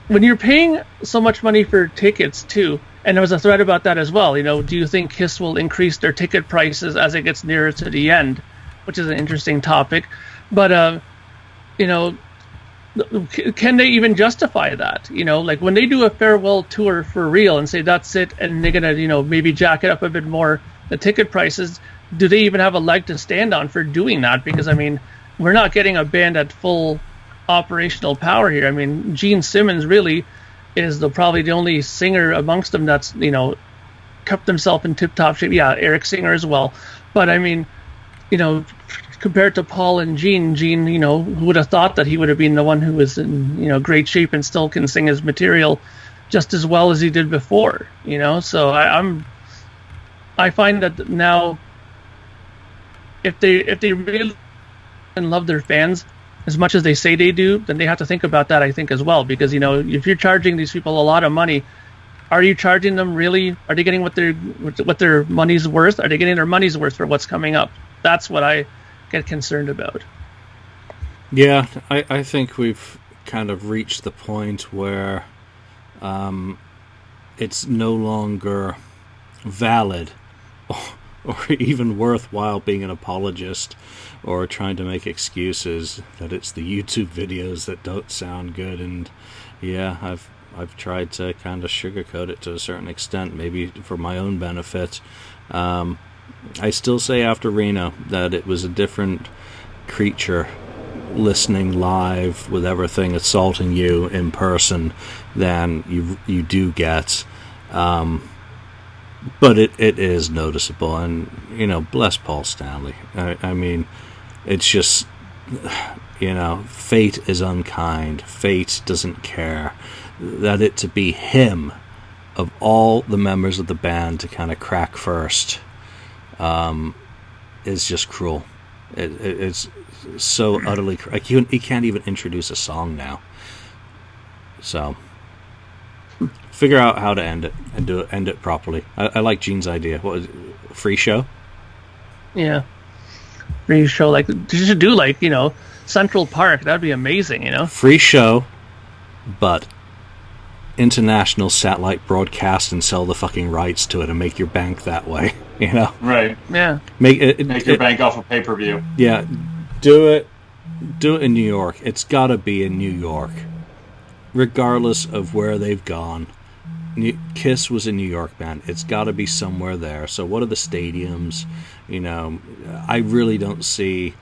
when you're paying so much money for tickets too. And there was a thread about that as well. Do you think Kiss will increase their ticket prices as it gets nearer to the end, which is an interesting topic. But can they even justify that? Like when they do a farewell tour for real and say that's it, and they're gonna maybe jack it up a bit more, the ticket prices, do they even have a leg to stand on for doing that? Because, I mean, we're not getting a band at full operational power here. I mean, Gene Simmons really is probably the only singer amongst them that's, kept himself in tip-top shape. Yeah, Eric Singer as well. But, I mean, compared to Paul and Gene, who would have thought that he would have been the one who was in, great shape and still can sing his material just as well as he did before, So I find that now, if they really love their fans as much as they say they do, then they have to think about that, I think, as well. Because if you're charging these people a lot of money, are you charging them really? Are they getting what their money's worth? Are they getting their money's worth for what's coming up? That's what I get concerned about. Yeah, I think we've kind of reached the point where it's no longer valid or even worthwhile being an apologist or trying to make excuses, that it's the YouTube videos that don't sound good. And yeah, I've tried to kind of sugarcoat it to a certain extent, maybe for my own benefit. I still say after Reno that it was a different creature listening live with everything assaulting you in person than you do get. But it is noticeable, and bless Paul Stanley. I mean, it's just, fate is unkind. Fate doesn't care. That it to be him, of all the members of the band, to kind of crack first, is just cruel. It's so utterly. He can't even introduce a song now. So. Figure out how to end it and end it properly. I like Gene's idea. What was it? Free show? Yeah, free show. Like you should do Central Park. That'd be amazing, you know? Free show, but international satellite broadcast and sell the fucking rights to it and make your bank that way, you know? Right. Yeah. Make your bank off of pay-per-view. Yeah. Do it in New York. It's got to be in New York. Regardless of where they've gone. Kiss was a New York band. It's got to be somewhere there. So what are the stadiums? You know, I really don't see,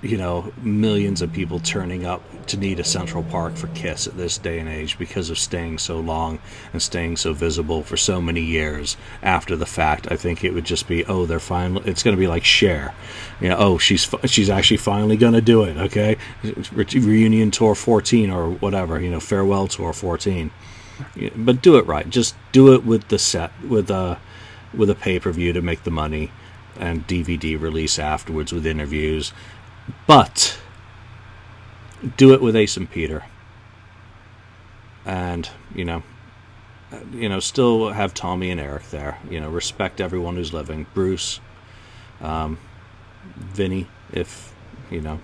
you know, millions of people turning up to need a Central Park for Kiss at this day and age because of staying so long and staying so visible for so many years after the fact. I think it would just be, oh, they're finally. It's going to be like Cher, you know. Oh, she's actually finally going to do it. Okay, reunion tour 14 or whatever. You know, farewell tour 14. But do it right. Just do it with the set with a pay-per-view to make the money, and DVD release afterwards with interviews. But do it with Ace and Peter, and you know, still have Tommy and Eric there. You know, respect everyone who's living. Bruce, Vinny, if you know,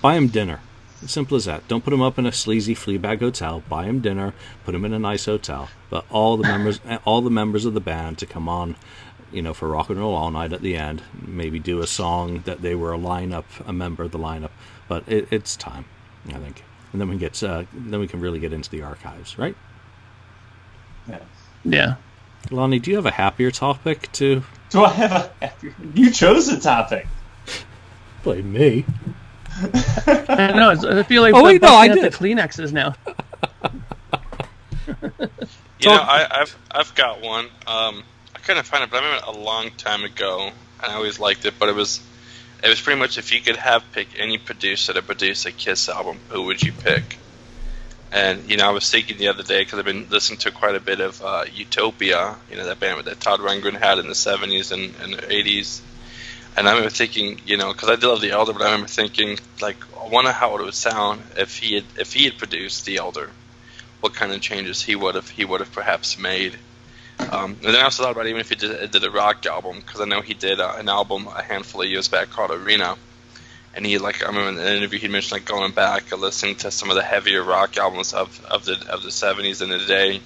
buy him dinner. As simple as that. Don't put him up in a sleazy Fleabag hotel. Buy him dinner. Put him in a nice hotel. But all the members of the band to come on, you know, for Rock and Roll All Night at the end. Maybe do a song that they were a member of the lineup. But it's time, I think. And then we can really get into the archives, right? Yeah. Lonnie, do you have a happier topic to? Do I have a happier? You chose the topic. Blame me. I know. I feel like I at did. the Kleenexes now. You know, I've got one. I couldn't find it, but I remember a long time ago, and I always liked it. But it was pretty much if you could pick any producer to produce a Kiss album, who would you pick? And you know, I was thinking the other day because I've been listening to quite a bit of Utopia. You know, that band that Todd Rundgren had in the '70s and the '80s. And I remember thinking, you know, because I did love The Elder, but I remember thinking, like, I wonder how it would sound if he had produced The Elder. What kind of changes he would have perhaps made. And then I also thought about even if he did a rock album, because I know he did an album a handful of years back called Arena. And I remember in an interview he mentioned like going back and listening to some of the heavier rock albums of the 70s and the day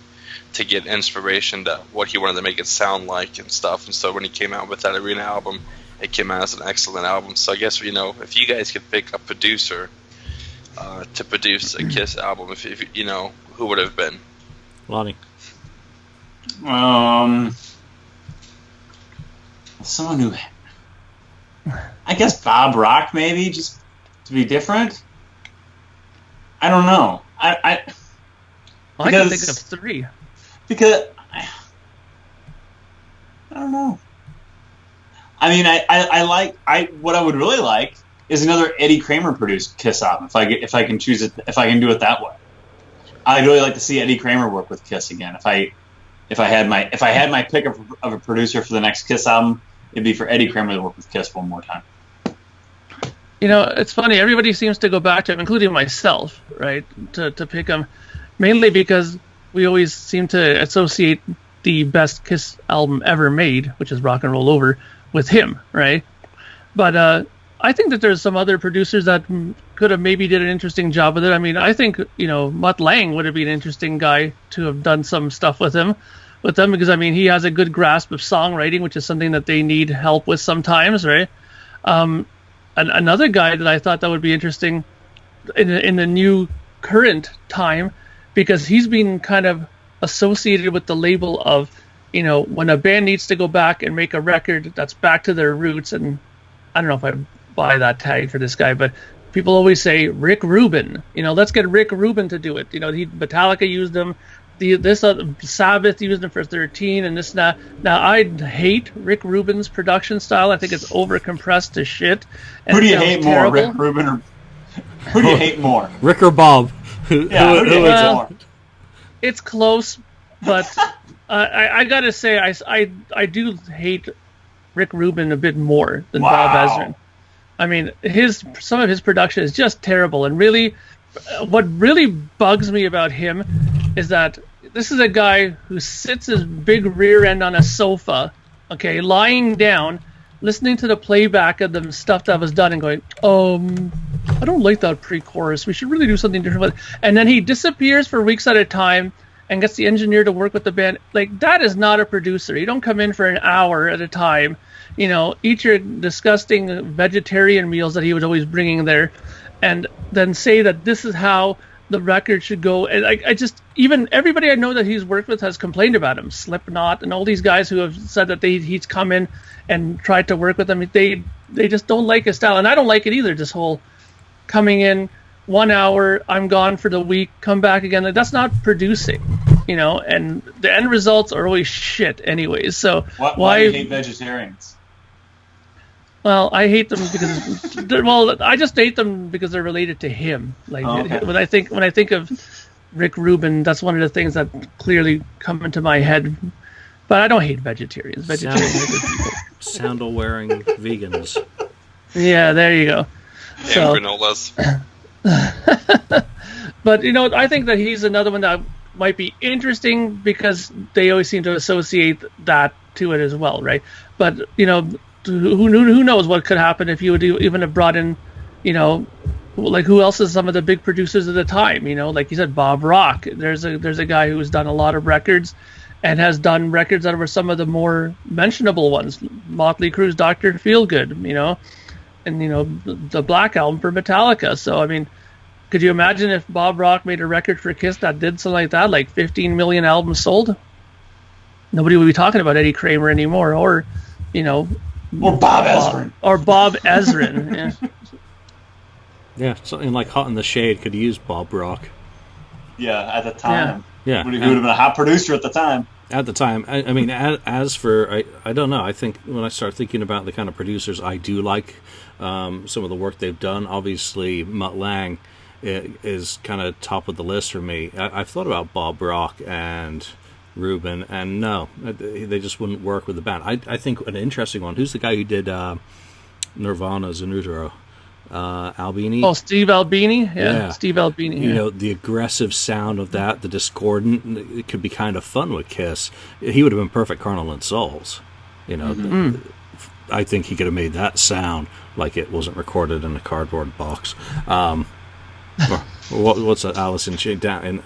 to get inspiration to what he wanted to make it sound like and stuff. And so when he came out with that Arena album, it came out as an excellent album. So I guess, you know, if you guys could pick a producer to produce a Kiss album, if you know, who would it have been? Lonnie. Someone who, I guess Bob Rock maybe, just to be different. I don't know. I can think of three. Because I don't know. I mean, what I would really like is another Eddie Kramer produced Kiss album. If I can choose it, if I can do it that way, I'd really like to see Eddie Kramer work with Kiss again. If I had my pick of a producer for the next Kiss album, it'd be for Eddie Kramer to work with Kiss one more time. You know, it's funny. Everybody seems to go back to him, including myself, right? To pick him, mainly because we always seem to associate the best Kiss album ever made, which is Rock and Roll Over, with him, right? But I think that there's some other producers that could have maybe did an interesting job with it. I mean, I think, you know, Mutt Lange would have been an interesting guy to have done some stuff with them, because I mean, he has a good grasp of songwriting, which is something that they need help with sometimes, right? Another guy that I thought that would be interesting in the new current time, because he's been kind of associated with the label of, you know, when a band needs to go back and make a record that's back to their roots, and I don't know if I buy that tag for this guy, but people always say Rick Rubin. You know, let's get Rick Rubin to do it. You know, Metallica used him. Sabbath used him for 13, and this now. Now I hate Rick Rubin's production style. I think it's overcompressed to shit. Who do you hate more, Rick Rubin or who do you hate more, Rick or Bob? Who do you hate more? It's close, but I gotta say I do hate Rick Rubin a bit more than Bob Ezrin. I mean, some of his production is just terrible, and really, what really bugs me about him is that this is a guy who sits his big rear end on a sofa, okay, lying down, listening to the playback of the stuff that was done and going, I don't like that pre-chorus. We should really do something different. And then he disappears for weeks at a time and gets the engineer to work with the band. Like, that is not a producer. You don't come in for an hour at a time, eat your disgusting vegetarian meals that he was always bringing there, and then say that this is how the record should go. And I just, even everybody I know that he's worked with has complained about him. Slipknot and all these guys who have said that he's come in and tried to work with them. They just don't like his style. And I don't like it either, this whole coming in 1 hour, I'm gone for the week, come back again. Like, that's not producing, and the end results are always shit anyways. So why do you hate vegetarians? Well, I hate them because I just hate them because they're related to him. Like, when I think of Rick Rubin, that's one of the things that clearly come into my head. But I don't hate vegetarians. Vegetarians are good people. Sandal-wearing vegans. Yeah, there you go. And granolas. But I think that he's another one that might be interesting because they always seem to associate that to it as well, right? But who knows what could happen if you would even have brought in, like, who else is some of the big producers of the time? Like you said, Bob Rock. There's a guy who's done a lot of records and has done records that were some of the more mentionable ones. Motley Crue's Dr. Feelgood, and the Black Album for Metallica. So I mean, could you imagine if Bob Rock made a record for Kiss that did something like that, like 15 million albums sold? Nobody would be talking about Eddie Kramer anymore, or Bob Ezrin. Or Bob Ezrin. Yeah. Yeah, something like Hot in the Shade could use Bob Rock. Yeah, at the time. Yeah. He would have been a hot producer at the time. At the time. I mean, as for, I don't know, I think when I start thinking about the kind of producers I do like, some of the work they've done, obviously Mutt Lange is kind of top of the list for me. I've thought about Bob Rock and Rubin, and no, they just wouldn't work with the band. I think an interesting one, who's the guy who did Nirvana's In Utero? Albini? Oh, Steve Albini? Yeah. Steve Albini. Yeah. The aggressive sound of that, the discordant, it could be kind of fun with Kiss. He would have been perfect Carnal and Souls. I think he could have made that sound like it wasn't recorded in a cardboard box. What's that, Alice in Chains? Down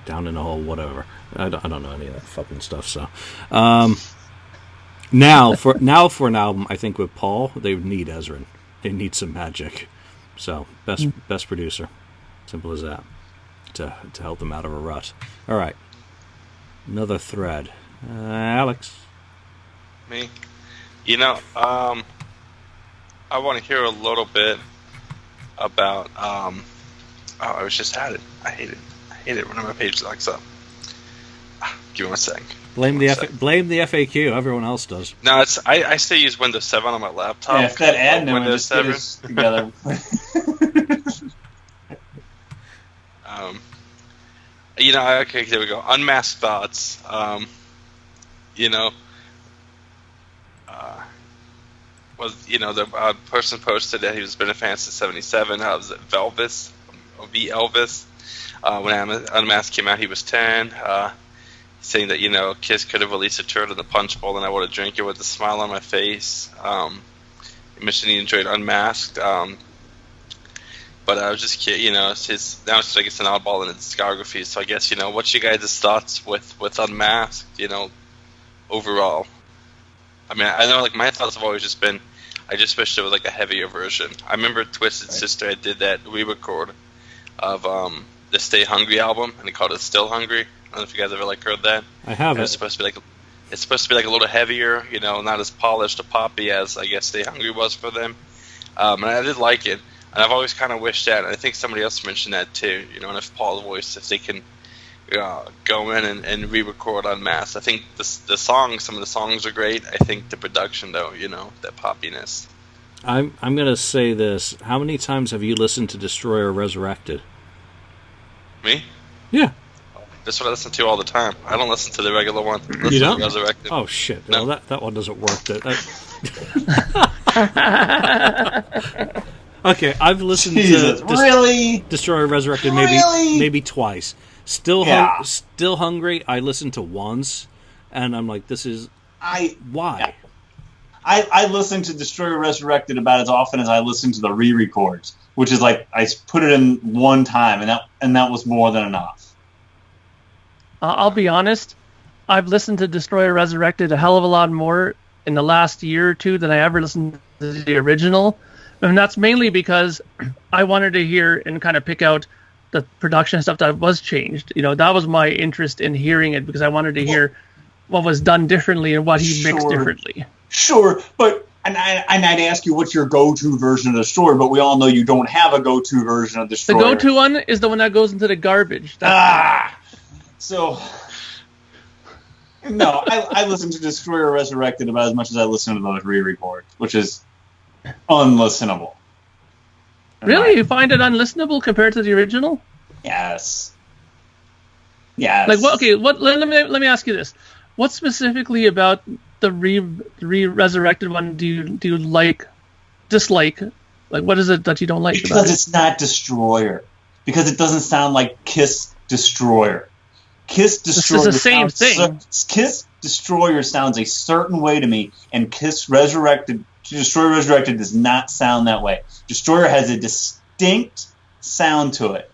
in a hole, whatever. I don't know any of that fucking stuff. So, now for an album, I think with Paul, they would need Ezrin. They need some magic. So best producer, simple as that, to help them out of a rut. All right, another thread, Alex. Me, I want to hear a little bit about. I was just at it. I hate it when my page locks up. Give me one sec. Blame the FAQ. Everyone else does. No, I still use Windows 7 on my laptop. Yeah, if that admin Windows 7 together. Okay, there we go. Unmasked Thoughts. The person posted that he was been a fan since '77. Was it Elvis? When Unmasked came out, he was 10. Saying that, Kiss could have released a turd in the punch bowl and I would have drank it with a smile on my face. He mentioned he enjoyed Unmasked. But I was just kidding, now it's just like it's an oddball in the discography. So I guess, what's your guys' thoughts with Unmasked, overall? I mean, I know, like, my thoughts have always just been, I just wish there was, like, a heavier version. I remember Twisted Sister did that re-record of the Stay Hungry album, and they called it Still Hungry. I don't know if you guys ever heard that. I haven't. It's supposed to be like a little heavier, not as polished or poppy as I guess Stay Hungry was for them. And I did like it, and I've always kind of wished that. And I think somebody else mentioned that too. And if Paul's voice, if they can go in and re-record Unmasked, I think some of the songs are great. I think the production, though, that poppiness. I'm gonna say this. How many times have you listened to Destroyer Resurrected? Me? Yeah. That's what I listen to all the time. I don't listen to the regular one. You don't? To Resurrected. Oh shit! No. Well, that one doesn't work. Okay, I've listened to Destroyer Resurrected maybe twice. Still Hungry. I listened to once, and I'm like, this is why. I listen to Destroyer Resurrected about as often as I listen to the re-records, which is like I put it in one time, and that was more than enough. I'll be honest, I've listened to Destroyer Resurrected a hell of a lot more in the last year or two than I ever listened to the original. And that's mainly because I wanted to hear and kind of pick out the production stuff that was changed. You know, that was my interest in hearing it, because I wanted to hear what was done differently and what he mixed differently. Sure, but and I'd ask you what's your go-to version of the story, but we all know you don't have a go-to version of the story. The go-to one is the one that goes into the garbage. So no, I listen to Destroyer Resurrected about as much as I listen to those re-records, which is unlistenable. Really? You find it unlistenable compared to the original? Yes. Yes. Like what? Okay. What? Let me ask you this: what specifically about the resurrected one do you dislike? Like, what is it that you don't like? Because about it? it's not Destroyer. Because it doesn't sound like Kiss Destroyer. Kiss Destroyer. This is the same thing. Kiss Destroyer sounds a certain way to me, and Destroyer Resurrected does not sound that way. Destroyer has a distinct sound to it,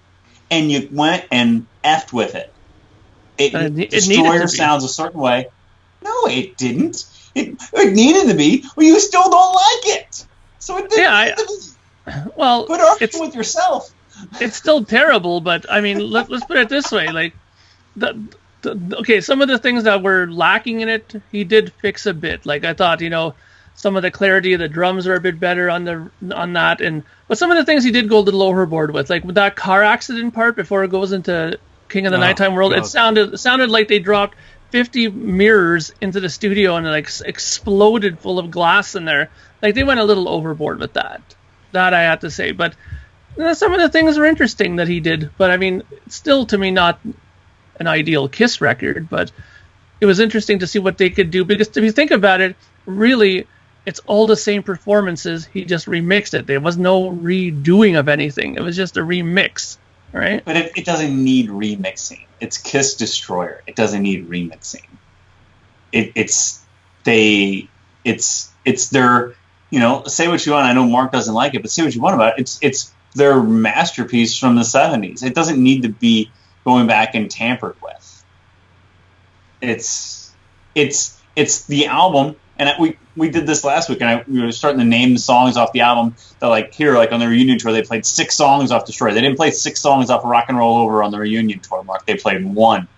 and you went and effed with it. Destroyer sounds a certain way. No, it didn't. It needed to be. Well, you still don't like it, so it didn't. Yeah, well, quit arguing with yourself. It's still terrible, but I mean, let's put it this way: like, okay, some of the things that were lacking in it, he did fix a bit. Like, I thought, some of the clarity of the drums are a bit better on that, but some of the things he did go a little overboard with, like with that car accident part before it goes into King of the Nighttime World. God. It sounded like they dropped 50 mirrors into the studio and like exploded full of glass in there. Like, they went a little overboard with that. That I have to say, but some of the things were interesting that he did. But I mean, still to me not an ideal Kiss record, but it was interesting to see what they could do, because if you think about it, really, it's all the same performances. He just remixed it. There was no redoing of anything. It was just a remix, right? But it doesn't need remixing. It's Kiss Destroyer. It doesn't need remixing. It's their, say what you want. I know Mark doesn't like it, but say what you want about it. It's their masterpiece from the 70s. It doesn't need to be going back and tampered with. It's the album. And we did this last week, and we were starting to name the songs off the album. That like on the reunion tour, they played 6 songs off Destroyer. They didn't play 6 songs off of Rock and Roll Over on the reunion tour, Mark. They played 1.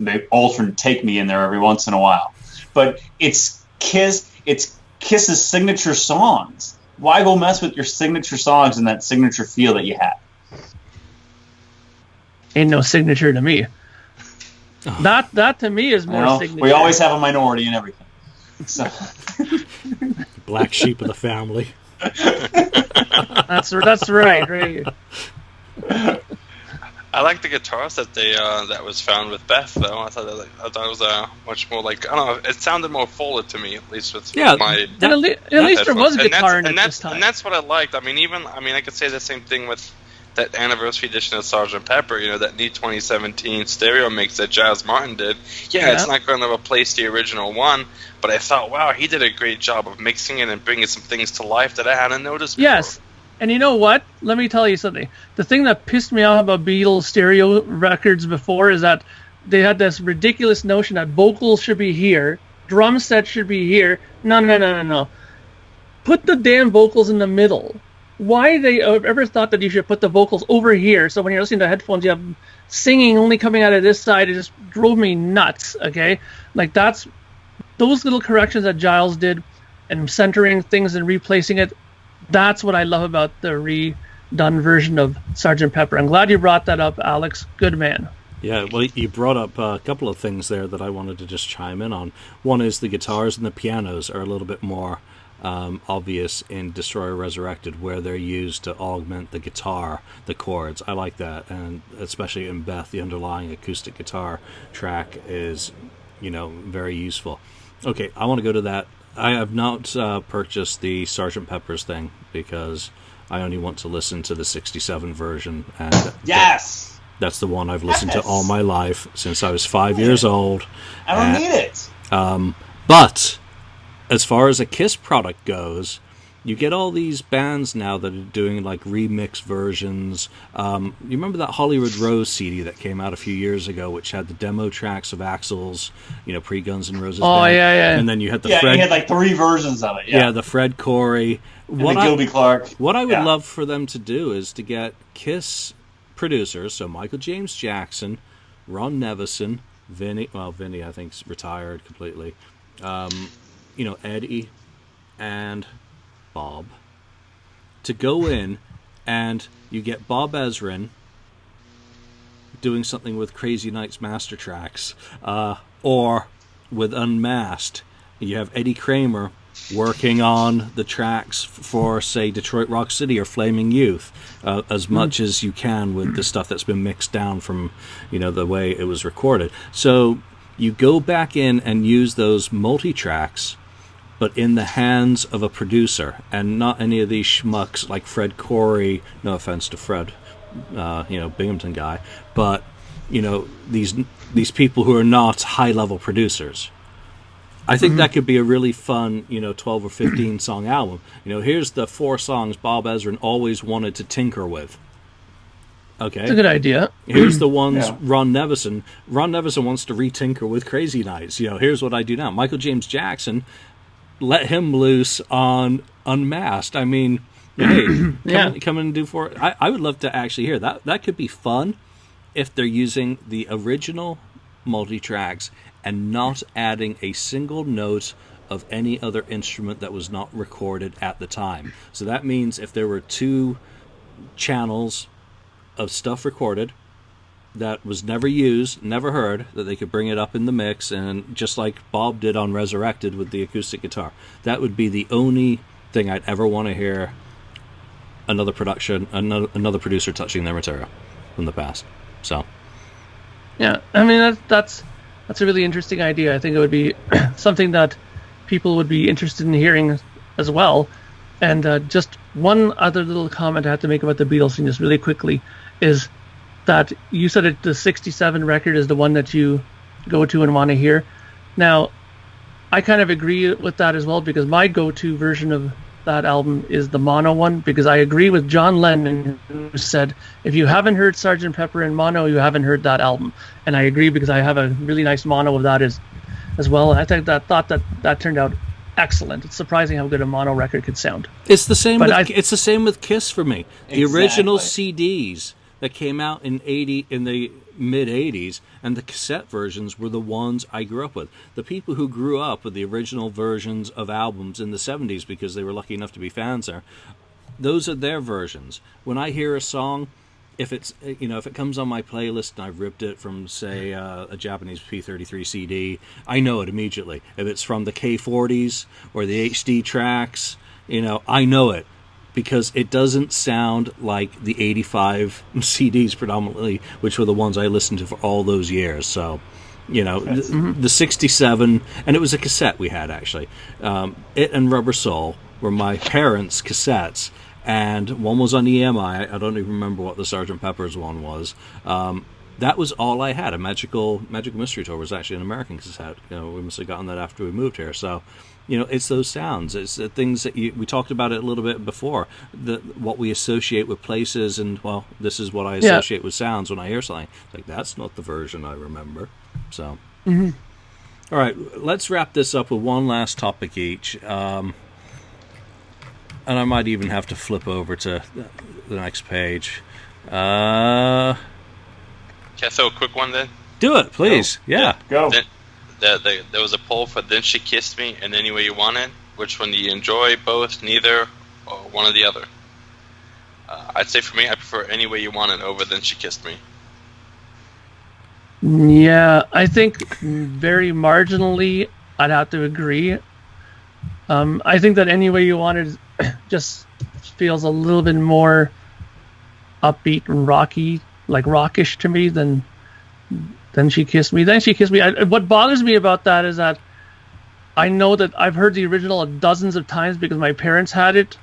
They alternate Take Me in there every once in a while. But it's Kiss. It's Kiss's signature songs. Why go mess with your signature songs and that signature feel that you have? Ain't no signature to me. Oh. That to me is more signature. We always have a minority in everything. So. Black sheep of the family. That's right. I like the guitar set that was found with Beth, though. I thought it was much more like, I don't know. It sounded more forward to me, at least with my. At least there was a guitar in it this time. And that's what I liked. I mean, I could say the same thing with that anniversary edition of Sgt. Pepper, that new 2017 stereo mix that Jazz Martin did. Yeah, it's not going to replace the original one, but I thought, wow, he did a great job of mixing it and bringing some things to life that I hadn't noticed before. Yes, and you know what? Let me tell you something. The thing that pissed me off about Beatles stereo records before is that they had this ridiculous notion that vocals should be here, drum set should be here. No. Put the damn vocals in the middle. Why they ever thought that you should put the vocals over here, so when you're listening to headphones, you have singing only coming out of this side. It just drove me nuts, okay? Like, those little corrections that Giles did and centering things and replacing it, that's what I love about the redone version of Sgt. Pepper. I'm glad you brought that up, Alex. Good man. Yeah, well, you brought up a couple of things there that I wanted to just chime in on. One is the guitars and the pianos are a little bit more obvious in Destroyer Resurrected, where they're used to augment the guitar, the chords. I like that, and especially in Beth, the underlying acoustic guitar track is, very useful. Okay, I want to go to that. I have not purchased the Sgt. Pepper's thing because I only want to listen to the 67 version, and yes, that's the one I've listened to all my life since I was 5 years old. I don't need it. But as far as a Kiss product goes, you get all these bands now that are doing like remix versions. You remember that Hollywood Rose CD that came out a few years ago, which had the demo tracks of Axl's, pre Guns N' Roses band. Yeah. And then you had the Yeah, Fred. he had like 3 versions of it. Yeah, the Fred Corey. And the Gilby Clarke. What I would love for them to do is to get Kiss producers, so Michael James Jackson, Ron Nevison, Vinny I think's retired completely. Eddie and Bob, to go in, and you get Bob Ezrin doing something with Crazy Nights Master Tracks, or with Unmasked. You have Eddie Kramer working on the tracks for, say, Detroit Rock City or Flaming Youth, as much as you can with the stuff that's been mixed down from, the way it was recorded. So you go back in and use those multi-tracks, but in the hands of a producer, and not any of these schmucks like Fred Corey, no offense to Fred, Binghamton guy, but, these people who are not high-level producers. I think that could be a really fun, 12 or 15 song album. Here's the 4 songs Bob Ezrin always wanted to tinker with. Okay. It's a good idea. Here's the ones Ron Nevison wants to retinker with Crazy Nights. Here's what I do now. Michael James Jackson, let him loose on Unmasked. I mean, hey, come in and do for it. I would love to actually hear that. That could be fun if they're using the original multi-tracks and not adding a single note of any other instrument that was not recorded at the time. So that means if there were 2 channels of stuff recorded that was never used, never heard, that they could bring it up in the mix, and just like Bob did on Resurrected with the acoustic guitar. That would be the only thing I'd ever want to hear another producer touching their material from the past. So, yeah, I mean that's a really interesting idea. I think it would be something that people would be interested in hearing as well. And just one other little comment I have to make about the Beatles thing, just really quickly, is that you said the 67 record is the one that you go to and want to hear. Now, I kind of agree with that as well, because my go-to version of that album is the mono one, because I agree with John Lennon, who said, if you haven't heard Sgt. Pepper in mono, you haven't heard that album. And I agree, because I have a really nice mono of that as well. And I think that turned out excellent. It's surprising how good a mono record could sound. It's the same. It's the same with Kiss for me. The original CDs that came out in the mid 80s, and the cassette versions were the ones I grew up with. The people who grew up with the original versions of albums in the 70s, because they were lucky enough to be fans there, those are their versions. When I hear a song, if it's if it comes on my playlist and I've ripped it from, say, a Japanese P33 CD, I know it immediately. If it's from the K40s or the HD tracks, I know it, because it doesn't sound like the 85 CDs predominantly, which were the ones I listened to for all those years. So, the 67, and it was a cassette we had, actually. It and Rubber Soul were my parents' cassettes, and one was on EMI. I don't even remember what the Sgt. Pepper's one was. That was all I had. A Magical Mystery Tour was actually an American cassette. We must have gotten that after we moved here. So, it's those sounds. It's the things that we talked about it a little bit before. What we associate with places, and this is what I associate with sounds when I hear something. It's like, that's not the version I remember. So, all right, let's wrap this up with one last topic each. And I might even have to flip over to the next page. Can I throw a quick one then? Do it, please. Go. There was a poll for Then She Kissed Me and Any Way You Want It. Which one do you enjoy? Both, neither, or one or the other? I'd say for me, I prefer Any Way You Want It over Then She Kissed Me. Yeah, I think very marginally I'd have to agree. I think that Any Way You Want It just feels a little bit more upbeat and rocky, like rockish to me than She Kissed Me. Then She Kissed Me. What bothers me about that is that I know that I've heard the original dozens of times because my parents had it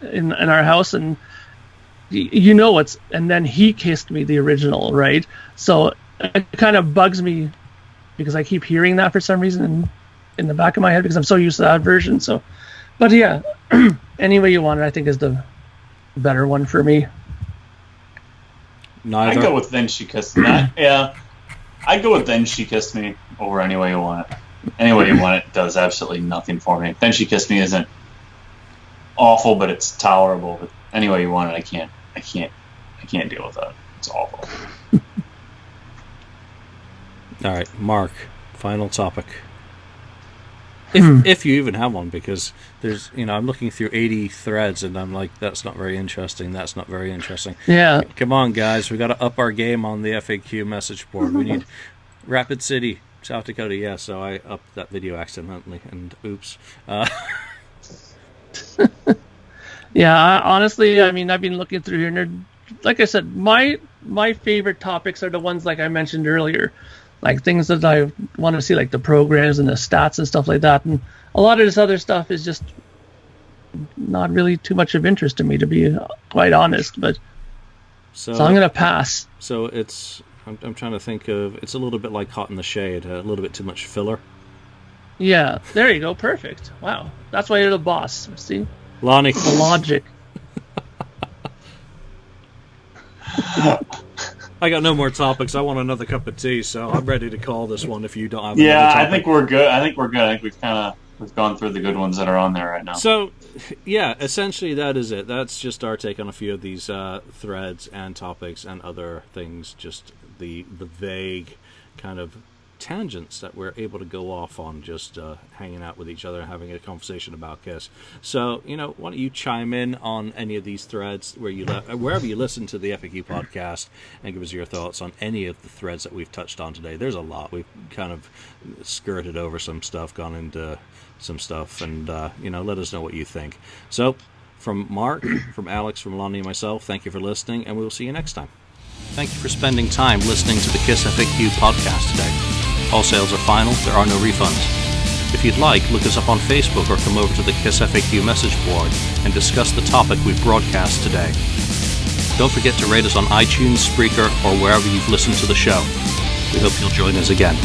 in our house, and it's and then He Kissed Me, the original, right? So it kind of bugs me because I keep hearing that for some reason, and in the back of my head because I'm so used to that version. So, but yeah, any way you want it, I think is the better one for me. Neither. I go with Then She Kissed Me. Yeah, I go with Then She Kissed Me over Any Way You Want It. Any Way You Want It does absolutely nothing for me. Then She Kissed Me isn't awful, but it's tolerable. But Any Way You Want It, I can't deal with that. It's awful. All right, Mark. Final topic. If you even have one, because there's, I'm looking through 80 threads and I'm like, that's not very interesting. That's not very interesting. Yeah. Come on, guys. We got to up our game on the FAQ message board. We need Rapid City, South Dakota. Yeah, so I upped that video accidentally, and oops. Yeah, honestly, I mean, I've been looking through here, and like I said, my favorite topics are the ones like I mentioned earlier. Like things that I want to see, like the programs and the stats and stuff like that. And a lot of this other stuff is just not really too much of interest to me, to be quite honest. But so I'm going to pass. So I'm trying to think of, it's a little bit like Hot in the Shade, a little bit too much filler. Yeah, there you go. Perfect. Wow. That's why you're the boss. See? Lonnie. The logic. I got no more topics. I want another cup of tea, so I'm ready to call this one if you don't have Yeah, another topic. I think we're good. I think we've gone through the good ones that are on there right now. So, yeah, essentially that is it. That's just our take on a few of these threads and topics and other things, just the vague kind of tangents that we're able to go off on, just hanging out with each other and having a conversation about Kiss. So, why don't you chime in on any of these threads wherever you listen to the FAQ podcast, and give us your thoughts on any of the threads that we've touched on today. There's a lot. We've kind of skirted over some stuff, gone into some stuff, and let us know what you think. So, from Mark, from Alex, from Lonnie, and myself, thank you for listening, and we will see you next time. Thank you for spending time listening to the Kiss FAQ podcast today. All sales are final, there are no refunds. If you'd like, look us up on Facebook or come over to the Kiss FAQ message board and discuss the topic we broadcast today. Don't forget to rate us on iTunes, Spreaker, or wherever you've listened to the show. We hope you'll join us again.